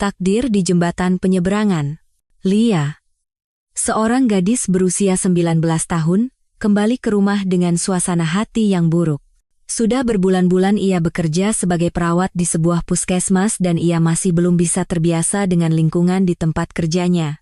Takdir di jembatan penyeberangan. Lia, seorang gadis berusia 19 tahun, kembali ke rumah dengan suasana hati yang buruk. Sudah berbulan-bulan ia bekerja sebagai perawat di sebuah puskesmas dan ia masih belum bisa terbiasa dengan lingkungan di tempat kerjanya.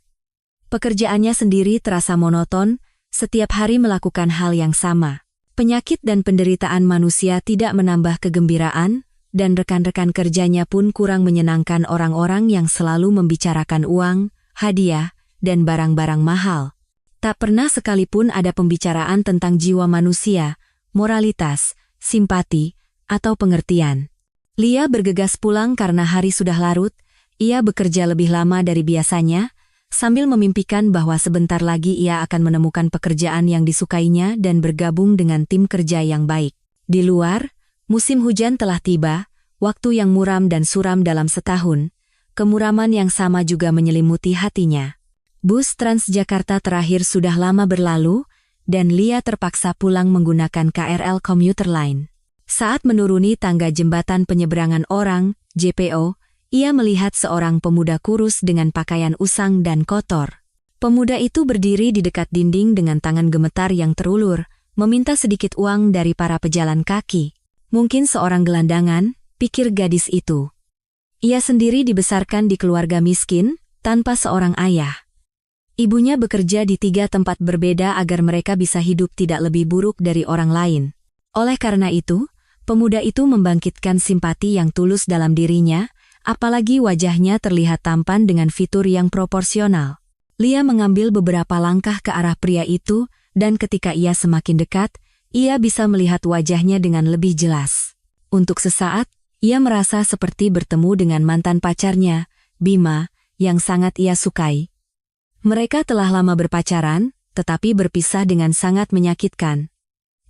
Pekerjaannya sendiri terasa monoton, setiap hari melakukan hal yang sama. Penyakit dan penderitaan manusia tidak menambah kegembiraan, dan rekan-rekan kerjanya pun kurang menyenangkan orang-orang yang selalu membicarakan uang, hadiah, dan barang-barang mahal. Tak pernah sekalipun ada pembicaraan tentang jiwa manusia, moralitas, simpati, atau pengertian. Lia bergegas pulang karena hari sudah larut, ia bekerja lebih lama dari biasanya, sambil memimpikan bahwa sebentar lagi ia akan menemukan pekerjaan yang disukainya dan bergabung dengan tim kerja yang baik. Di luar, musim hujan telah tiba, waktu yang muram dan suram dalam setahun, kemuraman yang sama juga menyelimuti hatinya. Bus Transjakarta terakhir sudah lama berlalu, dan Lia terpaksa pulang menggunakan KRL Komuter Line. Saat menuruni tangga jembatan penyeberangan orang, JPO, ia melihat seorang pemuda kurus dengan pakaian usang dan kotor. Pemuda itu berdiri di dekat dinding dengan tangan gemetar yang terulur, meminta sedikit uang dari para pejalan kaki. Mungkin seorang gelandangan, pikir gadis itu. Ia sendiri dibesarkan di keluarga miskin, tanpa seorang ayah. Ibunya bekerja di 3 tempat berbeda agar mereka bisa hidup tidak lebih buruk dari orang lain. Oleh karena itu, pemuda itu membangkitkan simpati yang tulus dalam dirinya, apalagi wajahnya terlihat tampan dengan fitur yang proporsional. Lia mengambil beberapa langkah ke arah pria itu, dan ketika ia semakin dekat, ia bisa melihat wajahnya dengan lebih jelas. Untuk sesaat, ia merasa seperti bertemu dengan mantan pacarnya, Bima, yang sangat ia sukai. Mereka telah lama berpacaran, tetapi berpisah dengan sangat menyakitkan.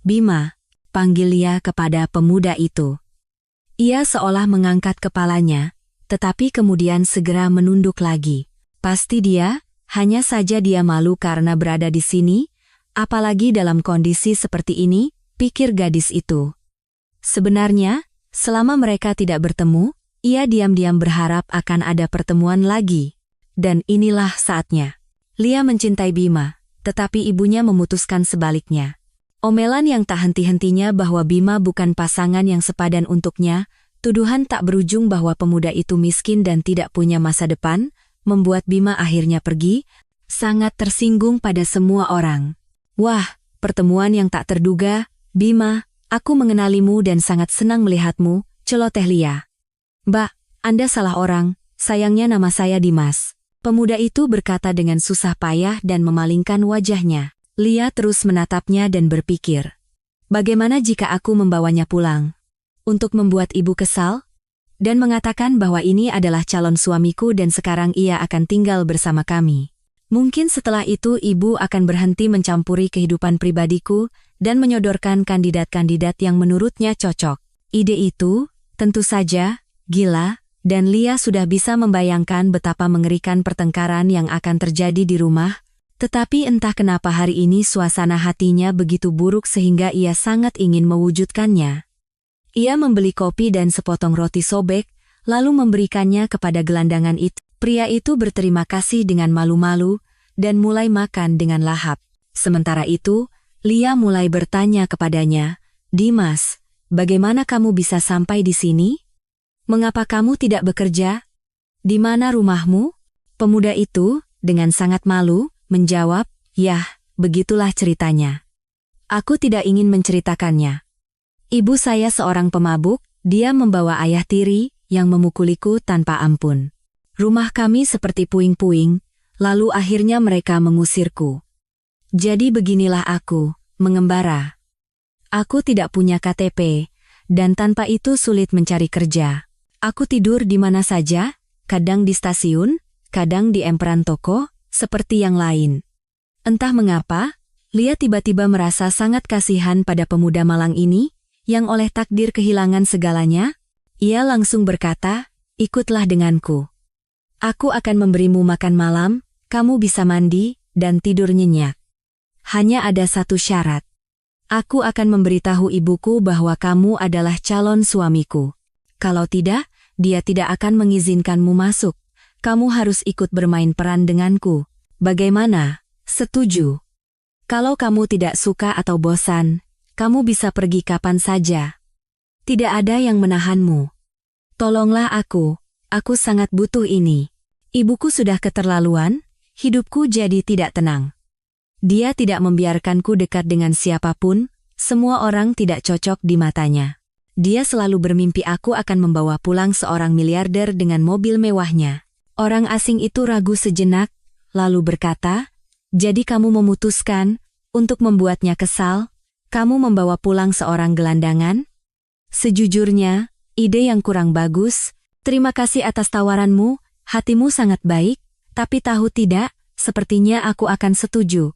Bima, panggil Lia kepada pemuda itu. Ia seolah mengangkat kepalanya, tetapi kemudian segera menunduk lagi. Pasti dia, hanya saja dia malu karena berada di sini, apalagi dalam kondisi seperti ini, pikir gadis itu. Sebenarnya, selama mereka tidak bertemu, ia diam-diam berharap akan ada pertemuan lagi. Dan inilah saatnya. Lia mencintai Bima, tetapi ibunya memutuskan sebaliknya. Omelan yang tak henti-hentinya bahwa Bima bukan pasangan yang sepadan untuknya, tuduhan tak berujung bahwa pemuda itu miskin dan tidak punya masa depan, membuat Bima akhirnya pergi, sangat tersinggung pada semua orang. Wah, pertemuan yang tak terduga, Bima, aku mengenalimu dan sangat senang melihatmu, celoteh Lia. Mbak, Anda salah orang, sayangnya nama saya Dimas. Pemuda itu berkata dengan susah payah dan memalingkan wajahnya. Lia terus menatapnya dan berpikir, bagaimana jika aku membawanya pulang? Untuk membuat ibu kesal? Dan mengatakan bahwa ini adalah calon suamiku dan sekarang ia akan tinggal bersama kami. Mungkin setelah itu ibu akan berhenti mencampuri kehidupan pribadiku dan menyodorkan kandidat-kandidat yang menurutnya cocok. Ide itu, tentu saja, gila, dan Lia sudah bisa membayangkan betapa mengerikan pertengkaran yang akan terjadi di rumah, tetapi entah kenapa hari ini suasana hatinya begitu buruk sehingga ia sangat ingin mewujudkannya. Ia membeli kopi dan sepotong roti sobek, lalu memberikannya kepada gelandangan itu. Pria itu berterima kasih dengan malu-malu, dan mulai makan dengan lahap. Sementara itu, Lia mulai bertanya kepadanya, Dimas, bagaimana kamu bisa sampai di sini? Mengapa kamu tidak bekerja? Di mana rumahmu? Pemuda itu, dengan sangat malu, menjawab, yah, begitulah ceritanya. Aku tidak ingin menceritakannya. Ibu saya seorang pemabuk, dia membawa ayah tiri, yang memukuliku tanpa ampun. Rumah kami seperti puing-puing, lalu akhirnya mereka mengusirku. Jadi beginilah aku, mengembara. Aku tidak punya KTP, dan tanpa itu sulit mencari kerja. Aku tidur di mana saja, kadang di stasiun, kadang di emperan toko, seperti yang lain. Entah mengapa, Lia tiba-tiba merasa sangat kasihan pada pemuda malang ini, yang oleh takdir kehilangan segalanya. Ia langsung berkata, ikutlah denganku. Aku akan memberimu makan malam, kamu bisa mandi, dan tidur nyenyak. Hanya ada satu syarat. Aku akan memberitahu ibuku bahwa kamu adalah calon suamiku. Kalau tidak, dia tidak akan mengizinkanmu masuk. kamu harus ikut bermain peran denganku. Bagaimana? Setuju? Kalau kamu tidak suka atau bosan, kamu bisa pergi kapan saja. Tidak ada yang menahanmu. Tolonglah aku sangat butuh ini. Ibuku sudah keterlaluan, hidupku jadi tidak tenang. Dia tidak membiarkanku dekat dengan siapapun, semua orang tidak cocok di matanya. Dia selalu bermimpi aku akan membawa pulang seorang miliarder dengan mobil mewahnya. Orang asing itu ragu sejenak, lalu berkata, "Jadi kamu memutuskan, untuk membuatnya kesal, kamu membawa pulang seorang gelandangan?" Sejujurnya, ide yang kurang bagus. Terima kasih atas tawaranmu, hatimu sangat baik, tapi tahu tidak, sepertinya aku akan setuju.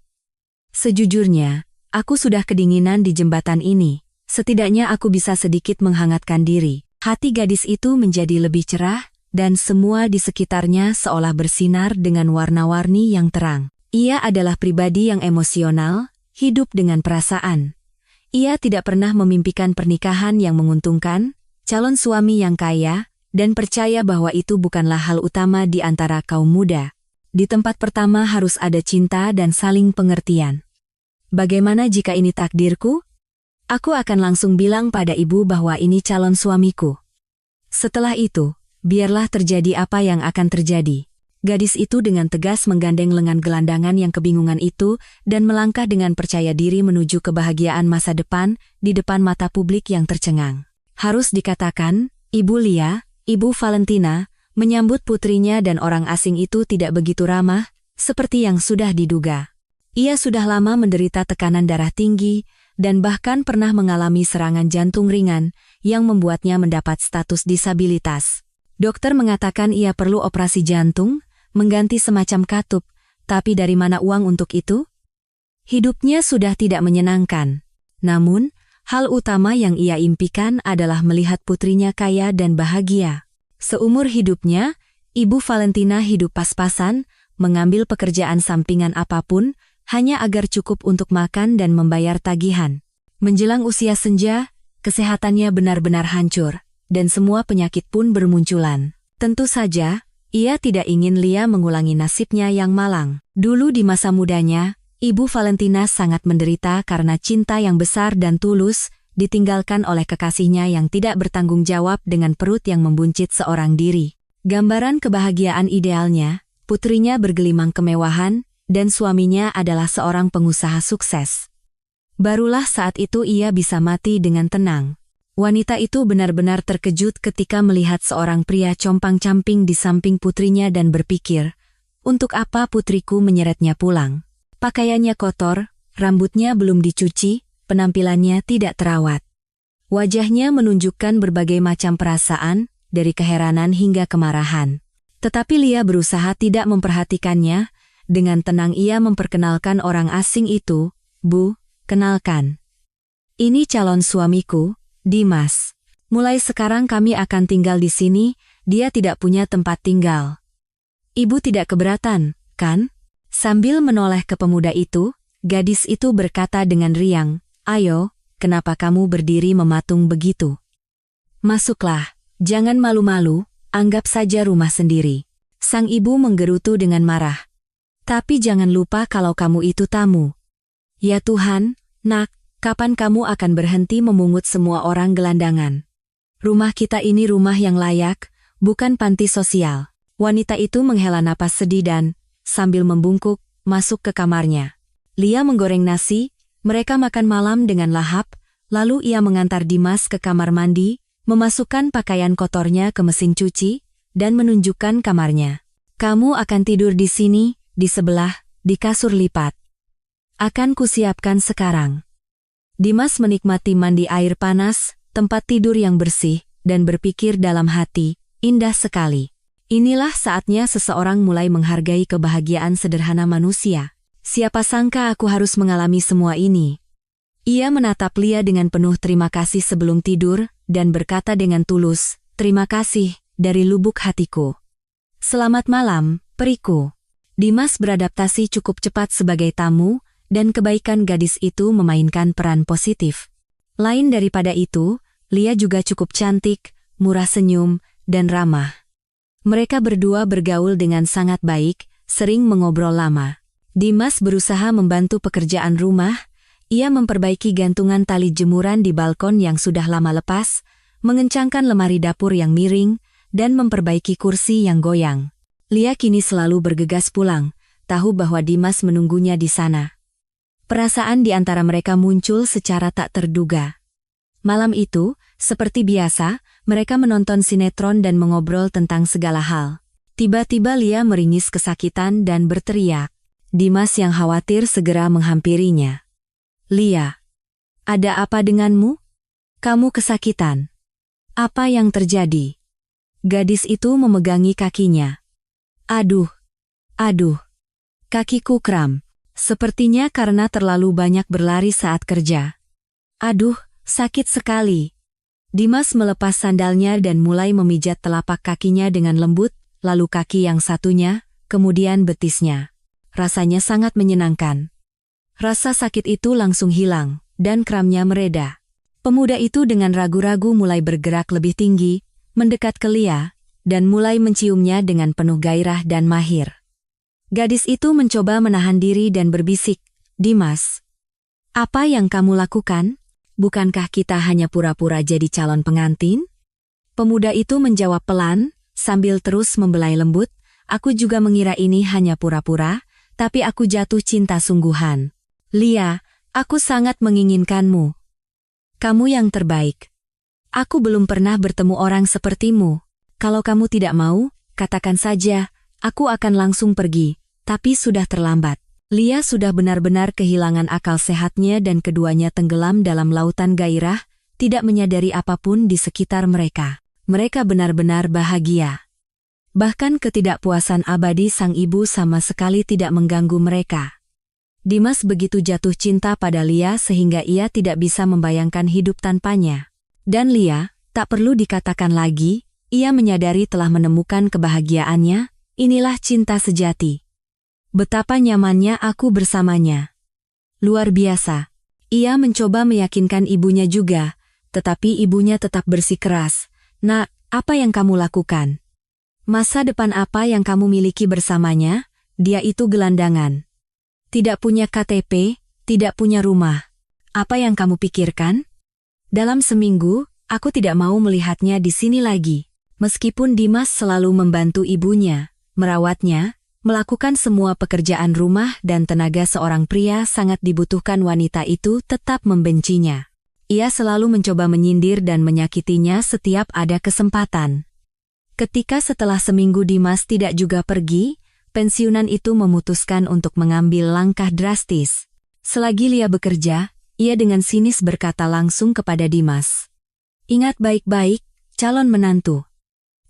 Sejujurnya, aku sudah kedinginan di jembatan ini. Setidaknya aku bisa sedikit menghangatkan diri. Hati gadis itu menjadi lebih cerah, dan semua di sekitarnya seolah bersinar dengan warna-warni yang terang. Ia adalah pribadi yang emosional, hidup dengan perasaan. Ia tidak pernah memimpikan pernikahan yang menguntungkan, calon suami yang kaya, dan percaya bahwa itu bukanlah hal utama di antara kaum muda. Di tempat pertama harus ada cinta dan saling pengertian. Bagaimana jika ini takdirku? Aku akan langsung bilang pada ibu bahwa ini calon suamiku. Setelah itu, biarlah terjadi apa yang akan terjadi. Gadis itu dengan tegas menggandeng lengan gelandangan yang kebingungan itu dan melangkah dengan percaya diri menuju kebahagiaan masa depan di depan mata publik yang tercengang. Harus dikatakan, Ibu Lia, Ibu Valentina, menyambut putrinya dan orang asing itu tidak begitu ramah, seperti yang sudah diduga. Ia sudah lama menderita tekanan darah tinggi, dan bahkan pernah mengalami serangan jantung ringan yang membuatnya mendapat status disabilitas. Dokter mengatakan ia perlu operasi jantung, mengganti semacam katup, tapi dari mana uang untuk itu? Hidupnya sudah tidak menyenangkan. Namun, hal utama yang ia impikan adalah melihat putrinya kaya dan bahagia. Seumur hidupnya, Ibu Valentina hidup pas-pasan, mengambil pekerjaan sampingan apapun, hanya agar cukup untuk makan dan membayar tagihan. Menjelang usia senja, kesehatannya benar-benar hancur, dan semua penyakit pun bermunculan. Tentu saja, ia tidak ingin Lia mengulangi nasibnya yang malang. Dulu di masa mudanya, Ibu Valentina sangat menderita karena cinta yang besar dan tulus, ditinggalkan oleh kekasihnya yang tidak bertanggung jawab dengan perut yang membuncit seorang diri. Gambaran kebahagiaan idealnya, putrinya bergelimang kemewahan, dan suaminya adalah seorang pengusaha sukses. Barulah saat itu ia bisa mati dengan tenang. Wanita itu benar-benar terkejut ketika melihat seorang pria compang-camping di samping putrinya dan berpikir, untuk apa putriku menyeretnya pulang? Pakaiannya kotor, rambutnya belum dicuci, penampilannya tidak terawat. Wajahnya menunjukkan berbagai macam perasaan, dari keheranan hingga kemarahan. Tetapi Lia berusaha tidak memperhatikannya. Dengan tenang ia memperkenalkan orang asing itu, "Bu, kenalkan. Ini calon suamiku, Dimas. Mulai sekarang kami akan tinggal di sini, dia tidak punya tempat tinggal. Ibu tidak keberatan, kan?" Sambil menoleh ke pemuda itu, gadis itu berkata dengan riang, "Ayo, kenapa kamu berdiri mematung begitu? Masuklah, jangan malu-malu, anggap saja rumah sendiri." Sang ibu menggerutu dengan marah. "Tapi jangan lupa kalau kamu itu tamu." "Ya Tuhan, nak, kapan kamu akan berhenti memungut semua orang gelandangan? Rumah kita ini rumah yang layak, bukan panti sosial." Wanita itu menghela napas sedih dan, sambil membungkuk, masuk ke kamarnya. Lia menggoreng nasi, mereka makan malam dengan lahap, lalu ia mengantar Dimas ke kamar mandi, memasukkan pakaian kotornya ke mesin cuci, dan menunjukkan kamarnya. "Kamu akan tidur di sini, di sebelah, di kasur lipat. Akan kusiapkan sekarang." Dimas menikmati mandi air panas, tempat tidur yang bersih, dan berpikir dalam hati, indah sekali. Inilah saatnya seseorang mulai menghargai kebahagiaan sederhana manusia. Siapa sangka aku harus mengalami semua ini. Ia menatap Lia dengan penuh terima kasih sebelum tidur, dan berkata dengan tulus, "Terima kasih, dari lubuk hatiku. Selamat malam, periku." Dimas beradaptasi cukup cepat sebagai tamu, dan kebaikan gadis itu memainkan peran positif. Lain daripada itu, Lia juga cukup cantik, murah senyum, dan ramah. Mereka berdua bergaul dengan sangat baik, sering mengobrol lama. Dimas berusaha membantu pekerjaan rumah. Ia memperbaiki gantungan tali jemuran di balkon yang sudah lama lepas, mengencangkan lemari dapur yang miring, dan memperbaiki kursi yang goyang. Lia kini selalu bergegas pulang, tahu bahwa Dimas menunggunya di sana. Perasaan di antara mereka muncul secara tak terduga. Malam itu, seperti biasa, mereka menonton sinetron dan mengobrol tentang segala hal. Tiba-tiba Lia meringis kesakitan dan berteriak. Dimas yang khawatir segera menghampirinya. Lia, ada apa denganmu? Kamu kesakitan. Apa yang terjadi? Gadis itu memegangi kakinya. Aduh, kakiku kram. Sepertinya karena terlalu banyak berlari saat kerja. Aduh, sakit sekali. Dimas melepas sandalnya dan mulai memijat telapak kakinya dengan lembut, lalu kaki yang satunya, kemudian betisnya. Rasanya sangat menyenangkan. Rasa sakit itu langsung hilang, dan kramnya mereda. Pemuda itu dengan ragu-ragu mulai bergerak lebih tinggi, mendekat ke Lia, dan mulai menciumnya dengan penuh gairah dan mahir. Gadis itu mencoba menahan diri dan berbisik, Dimas, apa yang kamu lakukan? Bukankah kita hanya pura-pura jadi calon pengantin? Pemuda itu menjawab pelan, sambil terus membelai lembut, aku juga mengira ini hanya pura-pura, tapi aku jatuh cinta sungguhan. Lia, aku sangat menginginkanmu. Kamu yang terbaik. Aku belum pernah bertemu orang sepertimu. Kalau kamu tidak mau, katakan saja, aku akan langsung pergi, tapi sudah terlambat. Lia sudah benar-benar kehilangan akal sehatnya dan keduanya tenggelam dalam lautan gairah, tidak menyadari apapun di sekitar mereka. Mereka benar-benar bahagia. Bahkan ketidakpuasan abadi sang ibu sama sekali tidak mengganggu mereka. Dimas begitu jatuh cinta pada Lia sehingga ia tidak bisa membayangkan hidup tanpanya. Dan Lia, tak perlu dikatakan lagi, ia menyadari telah menemukan kebahagiaannya, inilah cinta sejati. Betapa nyamannya aku bersamanya. Luar biasa. Ia mencoba meyakinkan ibunya juga, tetapi ibunya tetap bersikeras. Nak, apa yang kamu lakukan? Masa depan apa yang kamu miliki bersamanya? Dia itu gelandangan. Tidak punya KTP, tidak punya rumah. Apa yang kamu pikirkan? Dalam seminggu, aku tidak mau melihatnya di sini lagi. Meskipun Dimas selalu membantu ibunya, merawatnya, melakukan semua pekerjaan rumah dan tenaga seorang pria sangat dibutuhkan, wanita itu tetap membencinya. Ia selalu mencoba menyindir dan menyakitinya setiap ada kesempatan. Ketika setelah seminggu Dimas tidak juga pergi, pensiunan itu memutuskan untuk mengambil langkah drastis. Selagi Lia bekerja, ia dengan sinis berkata langsung kepada Dimas. Ingat baik-baik, calon menantu.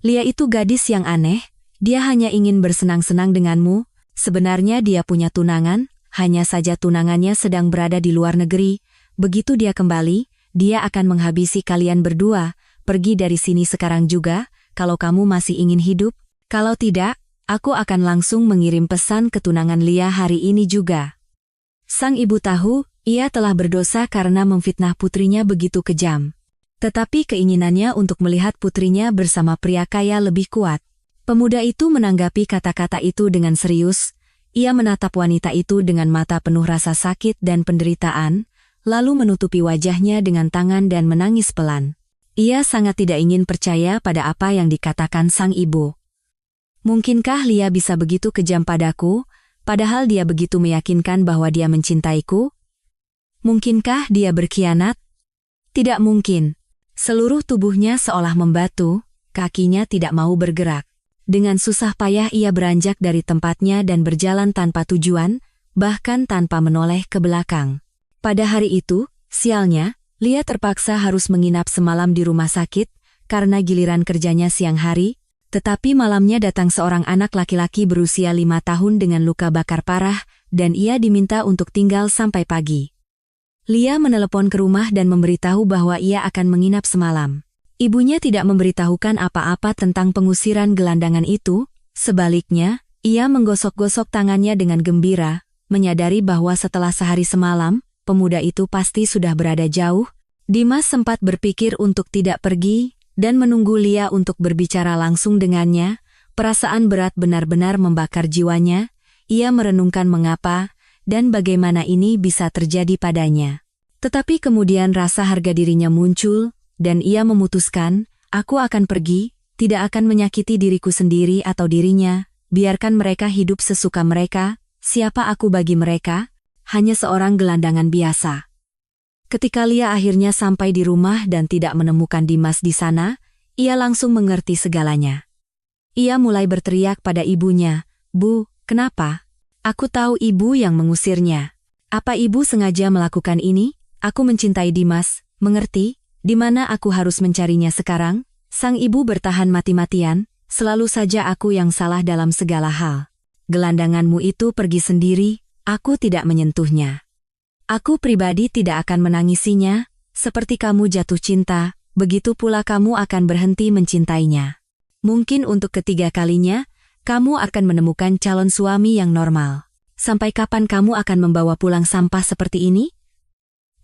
Lia itu gadis yang aneh, dia hanya ingin bersenang-senang denganmu, sebenarnya dia punya tunangan, hanya saja tunangannya sedang berada di luar negeri, begitu dia kembali, dia akan menghabisi kalian berdua, pergi dari sini sekarang juga, kalau kamu masih ingin hidup, kalau tidak, aku akan langsung mengirim pesan ke tunangan Lia hari ini juga. Sang ibu tahu, ia telah berdosa karena memfitnah putrinya begitu kejam. Tetapi keinginannya untuk melihat putrinya bersama pria kaya lebih kuat. Pemuda itu menanggapi kata-kata itu dengan serius. Ia menatap wanita itu dengan mata penuh rasa sakit dan penderitaan, lalu menutupi wajahnya dengan tangan dan menangis pelan. Ia sangat tidak ingin percaya pada apa yang dikatakan sang ibu. Mungkinkah Lia bisa begitu kejam padaku, padahal dia begitu meyakinkan bahwa dia mencintaiku? Mungkinkah dia berkhianat? Tidak mungkin. Seluruh tubuhnya seolah membatu, kakinya tidak mau bergerak. Dengan susah payah ia beranjak dari tempatnya dan berjalan tanpa tujuan, bahkan tanpa menoleh ke belakang. Pada hari itu, sialnya, Lia terpaksa harus menginap semalam di rumah sakit, karena giliran kerjanya siang hari. Tetapi malamnya datang seorang anak laki-laki berusia 5 tahun dengan luka bakar parah, dan ia diminta untuk tinggal sampai pagi. Lia menelepon ke rumah dan memberitahu bahwa ia akan menginap semalam. Ibunya tidak memberitahukan apa-apa tentang pengusiran gelandangan itu, sebaliknya, ia menggosok-gosok tangannya dengan gembira, menyadari bahwa setelah sehari semalam, pemuda itu pasti sudah berada jauh. Dimas sempat berpikir untuk tidak pergi, dan menunggu Lia untuk berbicara langsung dengannya, Perasaan berat benar-benar membakar jiwanya. Ia merenungkan mengapa dan bagaimana ini bisa terjadi padanya. Tetapi kemudian rasa harga dirinya muncul, dan ia memutuskan, aku akan pergi, tidak akan menyakiti diriku sendiri atau dirinya, biarkan mereka hidup sesuka mereka, siapa aku bagi mereka, hanya seorang gelandangan biasa. Ketika Lia akhirnya sampai di rumah dan tidak menemukan Dimas di sana, ia langsung mengerti segalanya. Ia mulai berteriak pada ibunya, "Bu, kenapa? Aku tahu ibu yang mengusirnya. Apa ibu sengaja melakukan ini? Aku mencintai Dimas, mengerti? Di mana aku harus mencarinya sekarang?" Sang ibu bertahan mati-matian, "Selalu saja aku yang salah dalam segala hal. Gelandanganmu itu pergi sendiri, aku tidak menyentuhnya. Aku pribadi tidak akan menangisinya, seperti kamu jatuh cinta, begitu pula kamu akan berhenti mencintainya. Mungkin untuk ketiga kalinya, kamu akan menemukan calon suami yang normal. Sampai kapan kamu akan membawa pulang sampah seperti ini?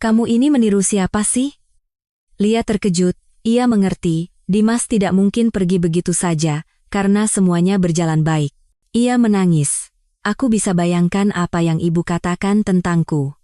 Kamu ini meniru siapa sih?" Lia terkejut, ia mengerti, Dimas tidak mungkin pergi begitu saja, karena semuanya berjalan baik. Ia menangis. "Aku bisa bayangkan apa yang ibu katakan tentangku.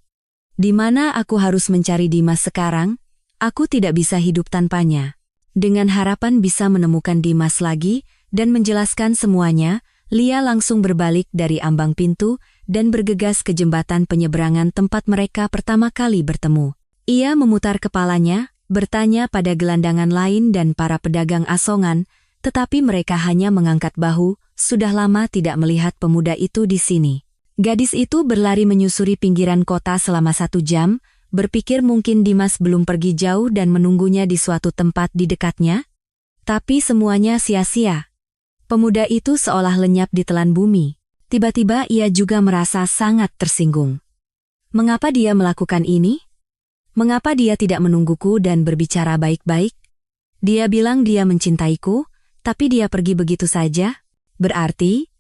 Di mana aku harus mencari Dimas sekarang? Aku tidak bisa hidup tanpanya." Dengan harapan bisa menemukan Dimas lagi dan menjelaskan semuanya, Lia langsung berbalik dari ambang pintu dan bergegas ke jembatan penyeberangan tempat mereka pertama kali bertemu. Ia memutar kepalanya, bertanya pada gelandangan lain dan para pedagang asongan, tetapi mereka hanya mengangkat bahu, sudah lama tidak melihat pemuda itu di sini. Gadis itu berlari menyusuri pinggiran kota selama 1 jam, berpikir mungkin Dimas belum pergi jauh dan menunggunya di suatu tempat di dekatnya. Tapi semuanya sia-sia. Pemuda itu seolah lenyap di telan bumi. Tiba-tiba ia juga merasa sangat tersinggung. Mengapa dia melakukan ini? Mengapa dia tidak menungguku dan berbicara baik-baik? Dia bilang dia mencintaiku, tapi dia pergi begitu saja. Berarti,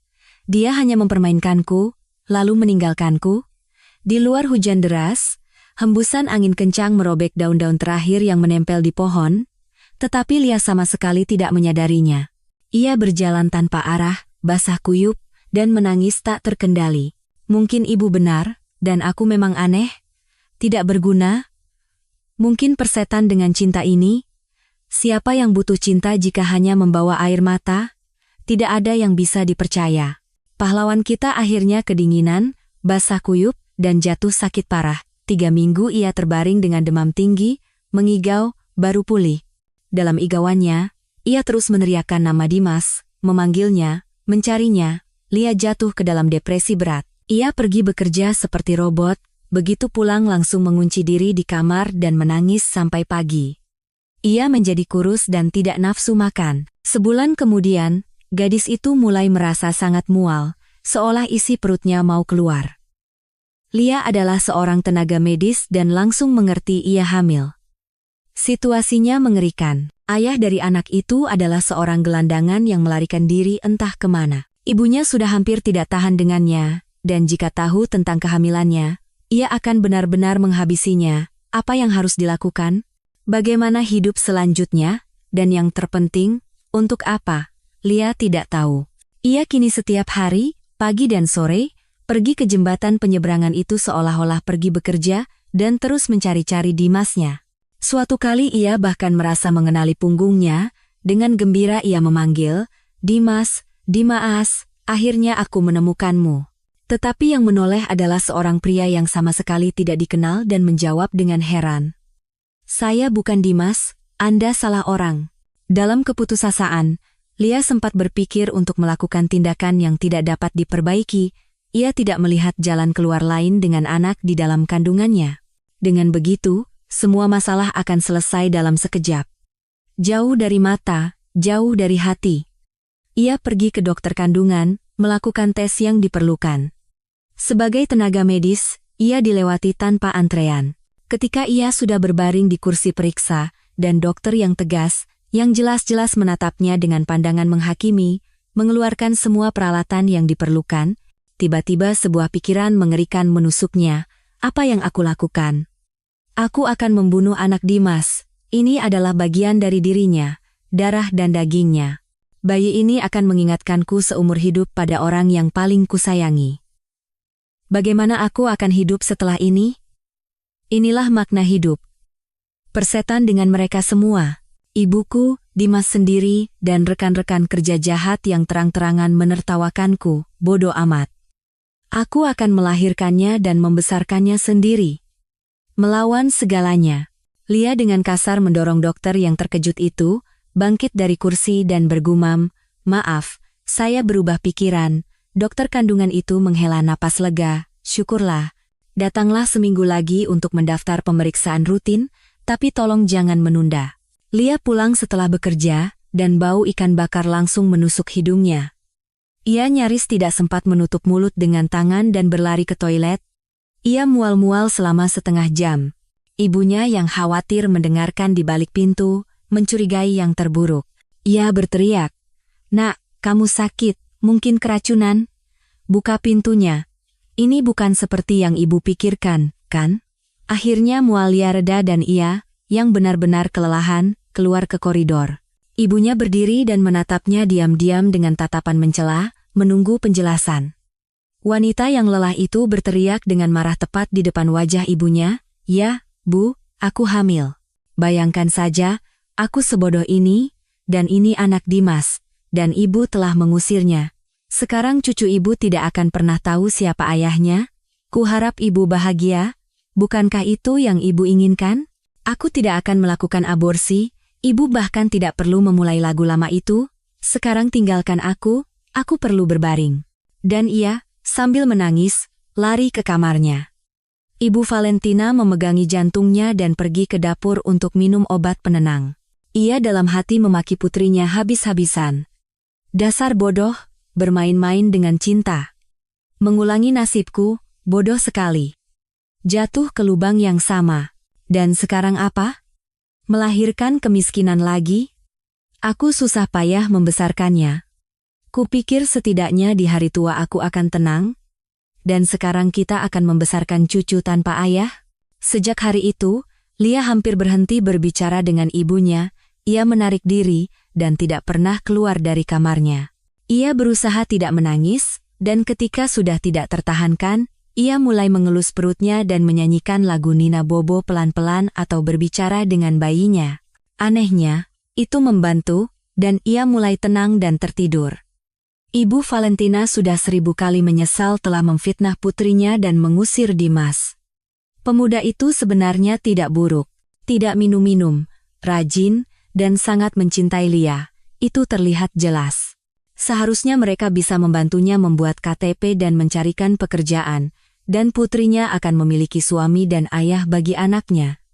dia hanya mempermainkanku, lalu meninggalkanku. Di luar hujan deras, hembusan angin kencang merobek daun-daun terakhir yang menempel di pohon, tetapi Lia sama sekali tidak menyadarinya. Ia berjalan tanpa arah, basah kuyup, dan menangis tak terkendali. Mungkin ibu benar, dan aku memang aneh, tidak berguna. Mungkin persetan dengan cinta ini. Siapa yang butuh cinta jika hanya membawa air mata? Tidak ada yang bisa dipercaya. Pahlawan kita akhirnya kedinginan, basah kuyup, dan jatuh sakit parah. 3 minggu ia terbaring dengan demam tinggi, mengigau, baru pulih. Dalam igauannya, ia terus meneriakkan nama Dimas, memanggilnya, mencarinya. Lia jatuh ke dalam depresi berat. Ia pergi bekerja seperti robot, begitu pulang langsung mengunci diri di kamar dan menangis sampai pagi. Ia menjadi kurus dan tidak nafsu makan. Sebulan kemudian, gadis itu mulai merasa sangat mual, seolah isi perutnya mau keluar. Lia adalah seorang tenaga medis dan langsung mengerti ia hamil. Situasinya mengerikan. Ayah dari anak itu adalah seorang gelandangan yang melarikan diri entah kemana. Ibunya sudah hampir tidak tahan dengannya, dan jika tahu tentang kehamilannya, ia akan benar-benar menghabisinya. Apa yang harus dilakukan? Bagaimana hidup selanjutnya? Dan yang terpenting, untuk apa? Lia tidak tahu. Ia kini setiap hari, pagi dan sore, pergi ke jembatan penyeberangan itu seolah-olah pergi bekerja dan terus mencari-cari Dimasnya. Suatu kali ia bahkan merasa mengenali punggungnya, dengan gembira ia memanggil, "Dimas, Dimas, akhirnya aku menemukanmu." Tetapi yang menoleh adalah seorang pria yang sama sekali tidak dikenal dan menjawab dengan heran, "Saya bukan Dimas, Anda salah orang." Dalam keputusasaan, Lia sempat berpikir untuk melakukan tindakan yang tidak dapat diperbaiki. Ia tidak melihat jalan keluar lain dengan anak di dalam kandungannya. Dengan begitu, semua masalah akan selesai dalam sekejap. Jauh dari mata, jauh dari hati. Ia pergi ke dokter kandungan, melakukan tes yang diperlukan. Sebagai tenaga medis, ia dilewati tanpa antrean. Ketika ia sudah berbaring di kursi periksa, dan dokter yang tegas, yang jelas-jelas menatapnya dengan pandangan menghakimi, mengeluarkan semua peralatan yang diperlukan, tiba-tiba sebuah pikiran mengerikan menusuknya. Apa yang aku lakukan? Aku akan membunuh anak Dimas. Ini adalah bagian dari dirinya, darah dan dagingnya. Bayi ini akan mengingatkanku seumur hidup pada orang yang paling kusayangi. Bagaimana aku akan hidup setelah ini? Inilah makna hidup. Persetan dengan mereka semua. Ibuku, Dimas sendiri, dan rekan-rekan kerja jahat yang terang-terangan menertawakanku, bodoh amat. Aku akan melahirkannya dan membesarkannya sendiri. Melawan segalanya. Lia dengan kasar mendorong dokter yang terkejut itu, bangkit dari kursi dan bergumam, "Maaf, saya berubah pikiran." Dokter kandungan itu menghela napas lega, "Syukurlah. Datanglah seminggu lagi untuk mendaftar pemeriksaan rutin, tapi tolong jangan menunda." Lia pulang setelah bekerja, dan bau ikan bakar langsung menusuk hidungnya. Ia nyaris tidak sempat menutup mulut dengan tangan dan berlari ke toilet. Ia mual-mual selama setengah jam. Ibunya yang khawatir mendengarkan di balik pintu, mencurigai yang terburuk. Ia berteriak, "Nak, kamu sakit, mungkin keracunan. Buka pintunya. Ini bukan seperti yang ibu pikirkan, kan?" Akhirnya mual Lia reda dan ia, yang benar-benar kelelahan, keluar ke koridor. Ibunya berdiri dan menatapnya diam-diam dengan tatapan mencela, menunggu penjelasan. Wanita yang lelah itu berteriak dengan marah tepat di depan wajah ibunya, "Ya, Bu, aku hamil. Bayangkan saja, aku sebodoh ini, dan ini anak Dimas, dan ibu telah mengusirnya. Sekarang cucu ibu tidak akan pernah tahu siapa ayahnya. Kuharap ibu bahagia. Bukankah itu yang ibu inginkan? Aku tidak akan melakukan aborsi. Ibu bahkan tidak perlu memulai lagu lama itu. Sekarang tinggalkan aku perlu berbaring." Dan ia, sambil menangis, lari ke kamarnya. Ibu Valentina memegangi jantungnya dan pergi ke dapur untuk minum obat penenang. Ia dalam hati memaki putrinya habis-habisan. "Dasar bodoh, bermain-main dengan cinta. Mengulangi nasibku, bodoh sekali. Jatuh ke lubang yang sama. Dan sekarang apa? Melahirkan kemiskinan lagi? Aku susah payah membesarkannya. Kupikir setidaknya di hari tua aku akan tenang. Dan sekarang kita akan membesarkan cucu tanpa ayah?" Sejak hari itu, Lia hampir berhenti berbicara dengan ibunya. Ia menarik diri dan tidak pernah keluar dari kamarnya. Ia berusaha tidak menangis, dan ketika sudah tidak tertahankan, ia mulai mengelus perutnya dan menyanyikan lagu Nina Bobo pelan-pelan atau berbicara dengan bayinya. Anehnya, itu membantu, dan ia mulai tenang dan tertidur. Ibu Valentina sudah 1000 kali menyesal telah memfitnah putrinya dan mengusir Dimas. Pemuda itu sebenarnya tidak buruk, tidak minum-minum, rajin, dan sangat mencintai Lia. Itu terlihat jelas. Seharusnya mereka bisa membantunya membuat KTP dan mencarikan pekerjaan, dan putrinya akan memiliki suami dan ayah bagi anaknya.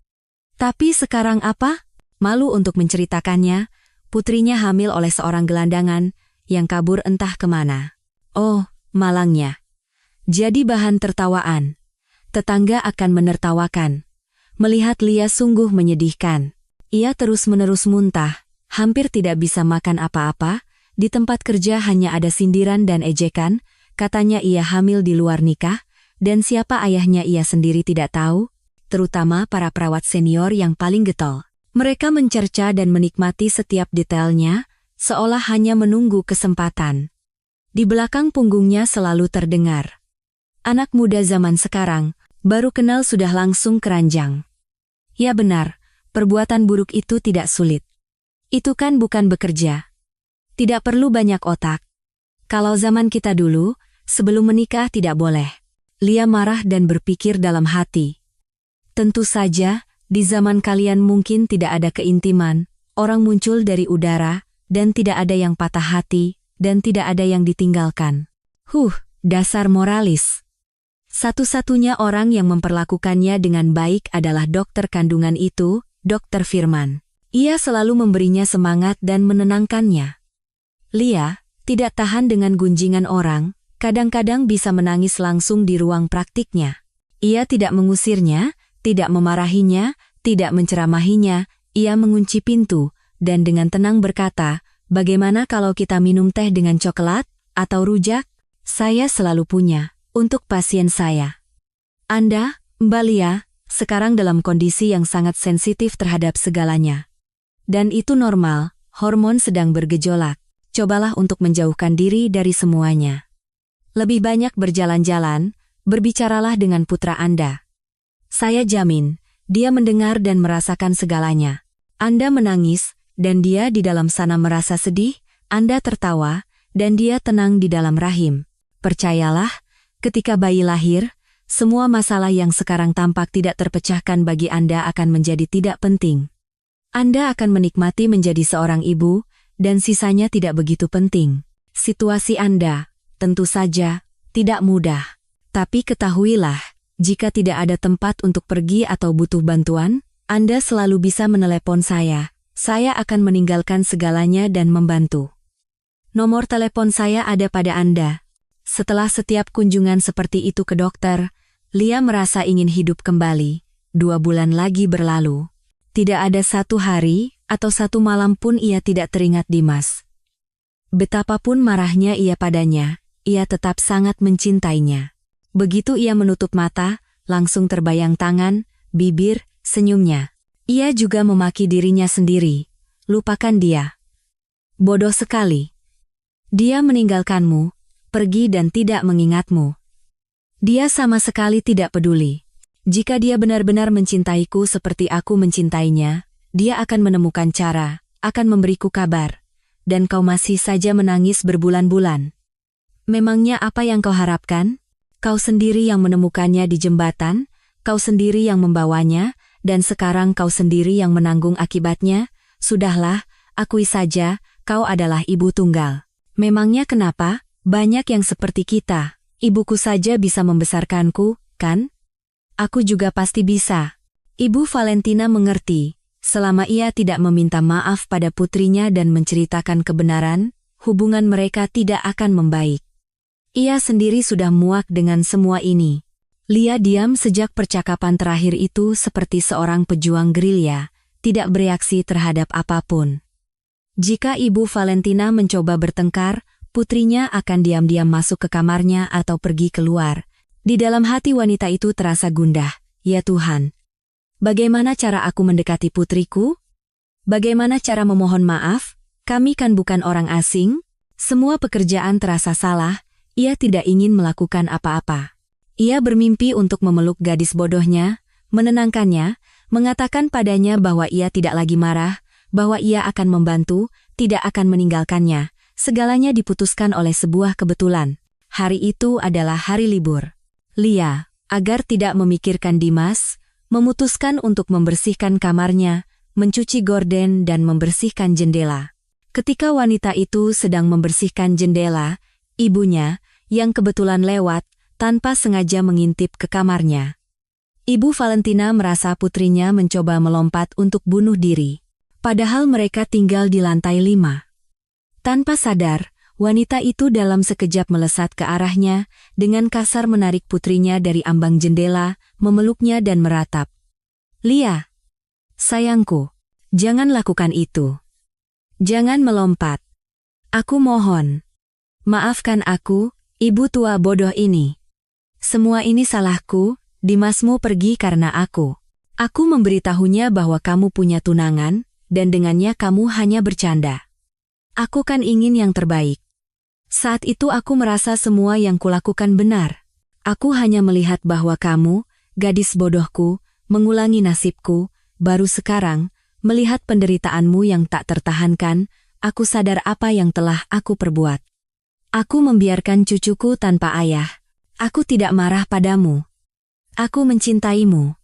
Tapi sekarang apa? Malu untuk menceritakannya, putrinya hamil oleh seorang gelandangan, yang kabur entah kemana. Oh, malangnya. Jadi bahan tertawaan. Tetangga akan menertawakan. Melihat Lia sungguh menyedihkan. Ia terus-menerus muntah, hampir tidak bisa makan apa-apa, di tempat kerja hanya ada sindiran dan ejekan, katanya ia hamil di luar nikah, dan siapa ayahnya ia sendiri tidak tahu, terutama para perawat senior yang paling getol. Mereka mencerca dan menikmati setiap detailnya, seolah hanya menunggu kesempatan. Di belakang punggungnya selalu terdengar, "Anak muda zaman sekarang, baru kenal sudah langsung keranjang." Ya benar, perbuatan buruk itu tidak sulit. Itu kan bukan bekerja. Tidak perlu banyak otak. Kalau zaman kita dulu, sebelum menikah tidak boleh. Lia marah dan berpikir dalam hati. Tentu saja, di zaman kalian mungkin tidak ada keintiman, orang muncul dari udara, dan tidak ada yang patah hati, dan tidak ada yang ditinggalkan. Dasar moralis. Satu-satunya orang yang memperlakukannya dengan baik adalah dokter kandungan itu, Dr. Firman. Ia selalu memberinya semangat dan menenangkannya. Lia, tidak tahan dengan gunjingan orang, kadang-kadang bisa menangis langsung di ruang praktiknya. Ia tidak mengusirnya, tidak memarahinya, tidak menceramahinya, ia mengunci pintu, dan dengan tenang berkata, "Bagaimana kalau kita minum teh dengan coklat, atau rujak? Saya selalu punya, untuk pasien saya." Anda, Mbak Lia, sekarang dalam kondisi yang sangat sensitif terhadap segalanya. Dan itu normal, hormon sedang bergejolak. cobalah untuk menjauhkan diri dari semuanya. Lebih banyak berjalan-jalan, berbicaralah dengan putra Anda. Saya jamin, dia mendengar dan merasakan segalanya. Anda menangis, dan dia di dalam sana merasa sedih, Anda tertawa, dan dia tenang di dalam rahim. Percayalah, ketika bayi lahir, semua masalah yang sekarang tampak tidak terpecahkan bagi Anda akan menjadi tidak penting. Anda akan menikmati menjadi seorang ibu, dan sisanya tidak begitu penting. Situasi Anda, tentu saja, tidak mudah. Tapi ketahuilah, jika tidak ada tempat untuk pergi atau butuh bantuan, Anda selalu bisa menelepon saya. Saya akan meninggalkan segalanya dan membantu. Nomor telepon saya ada pada Anda. Setelah setiap kunjungan seperti itu ke dokter, Lia merasa ingin hidup kembali. 2 bulan lagi berlalu. Tidak ada satu hari atau satu malam pun ia tidak teringat Dimas. Betapapun marahnya ia padanya, ia tetap sangat mencintainya. Begitu ia menutup mata, langsung terbayang tangan, bibir, senyumnya. Ia juga memaki dirinya sendiri. Lupakan dia. Bodoh sekali. Dia meninggalkanmu, pergi dan tidak mengingatmu. Dia sama sekali tidak peduli. Jika dia benar-benar mencintaiku seperti aku mencintainya, dia akan menemukan cara, akan memberiku kabar. Dan kau masih saja menangis berbulan-bulan. Memangnya apa yang kau harapkan? Kau sendiri yang menemukannya di jembatan, kau sendiri yang membawanya, dan sekarang kau sendiri yang menanggung akibatnya. Sudahlah, akui saja, kau adalah ibu tunggal. Memangnya kenapa? Banyak yang seperti kita. Ibuku saja bisa membesarkanku, kan? Aku juga pasti bisa. Ibu Valentina mengerti. Selama ia tidak meminta maaf pada putrinya dan menceritakan kebenaran, hubungan mereka tidak akan membaik. Ia sendiri sudah muak dengan semua ini. Lia diam sejak percakapan terakhir itu seperti seorang pejuang gerilya, tidak bereaksi terhadap apapun. Jika Ibu Valentina mencoba bertengkar, putrinya akan diam-diam masuk ke kamarnya atau pergi keluar. Di dalam hati wanita itu terasa gundah. Ya Tuhan, bagaimana cara aku mendekati putriku? Bagaimana cara memohon maaf? Kami kan bukan orang asing. Semua pekerjaan terasa salah. Ia tidak ingin melakukan apa-apa. Ia bermimpi untuk memeluk gadis bodohnya, menenangkannya, mengatakan padanya bahwa ia tidak lagi marah, bahwa ia akan membantu, tidak akan meninggalkannya. Segalanya diputuskan oleh sebuah kebetulan. Hari itu adalah hari libur. Lia, agar tidak memikirkan Dimas, memutuskan untuk membersihkan kamarnya, mencuci gorden dan membersihkan jendela. Ketika wanita itu sedang membersihkan jendela, ibunya, yang kebetulan lewat, tanpa sengaja mengintip ke kamarnya. Ibu Valentina merasa putrinya mencoba melompat untuk bunuh diri. Padahal mereka tinggal di lantai 5. Tanpa sadar, wanita itu dalam sekejap melesat ke arahnya, dengan kasar menarik putrinya dari ambang jendela, memeluknya dan meratap. Lia, sayangku, jangan lakukan itu. Jangan melompat. Aku mohon. Maafkan aku, ibu tua bodoh ini. Semua ini salahku, Dimasmu pergi karena aku. Aku memberitahunya bahwa kamu punya tunangan, dan dengannya kamu hanya bercanda. Aku kan ingin yang terbaik. Saat itu aku merasa semua yang kulakukan benar. Aku hanya melihat bahwa kamu, gadis bodohku, mengulangi nasibku. Baru sekarang, melihat penderitaanmu yang tak tertahankan, aku sadar apa yang telah aku perbuat. Aku membiarkan cucuku tanpa ayah. Aku tidak marah padamu. Aku mencintaimu.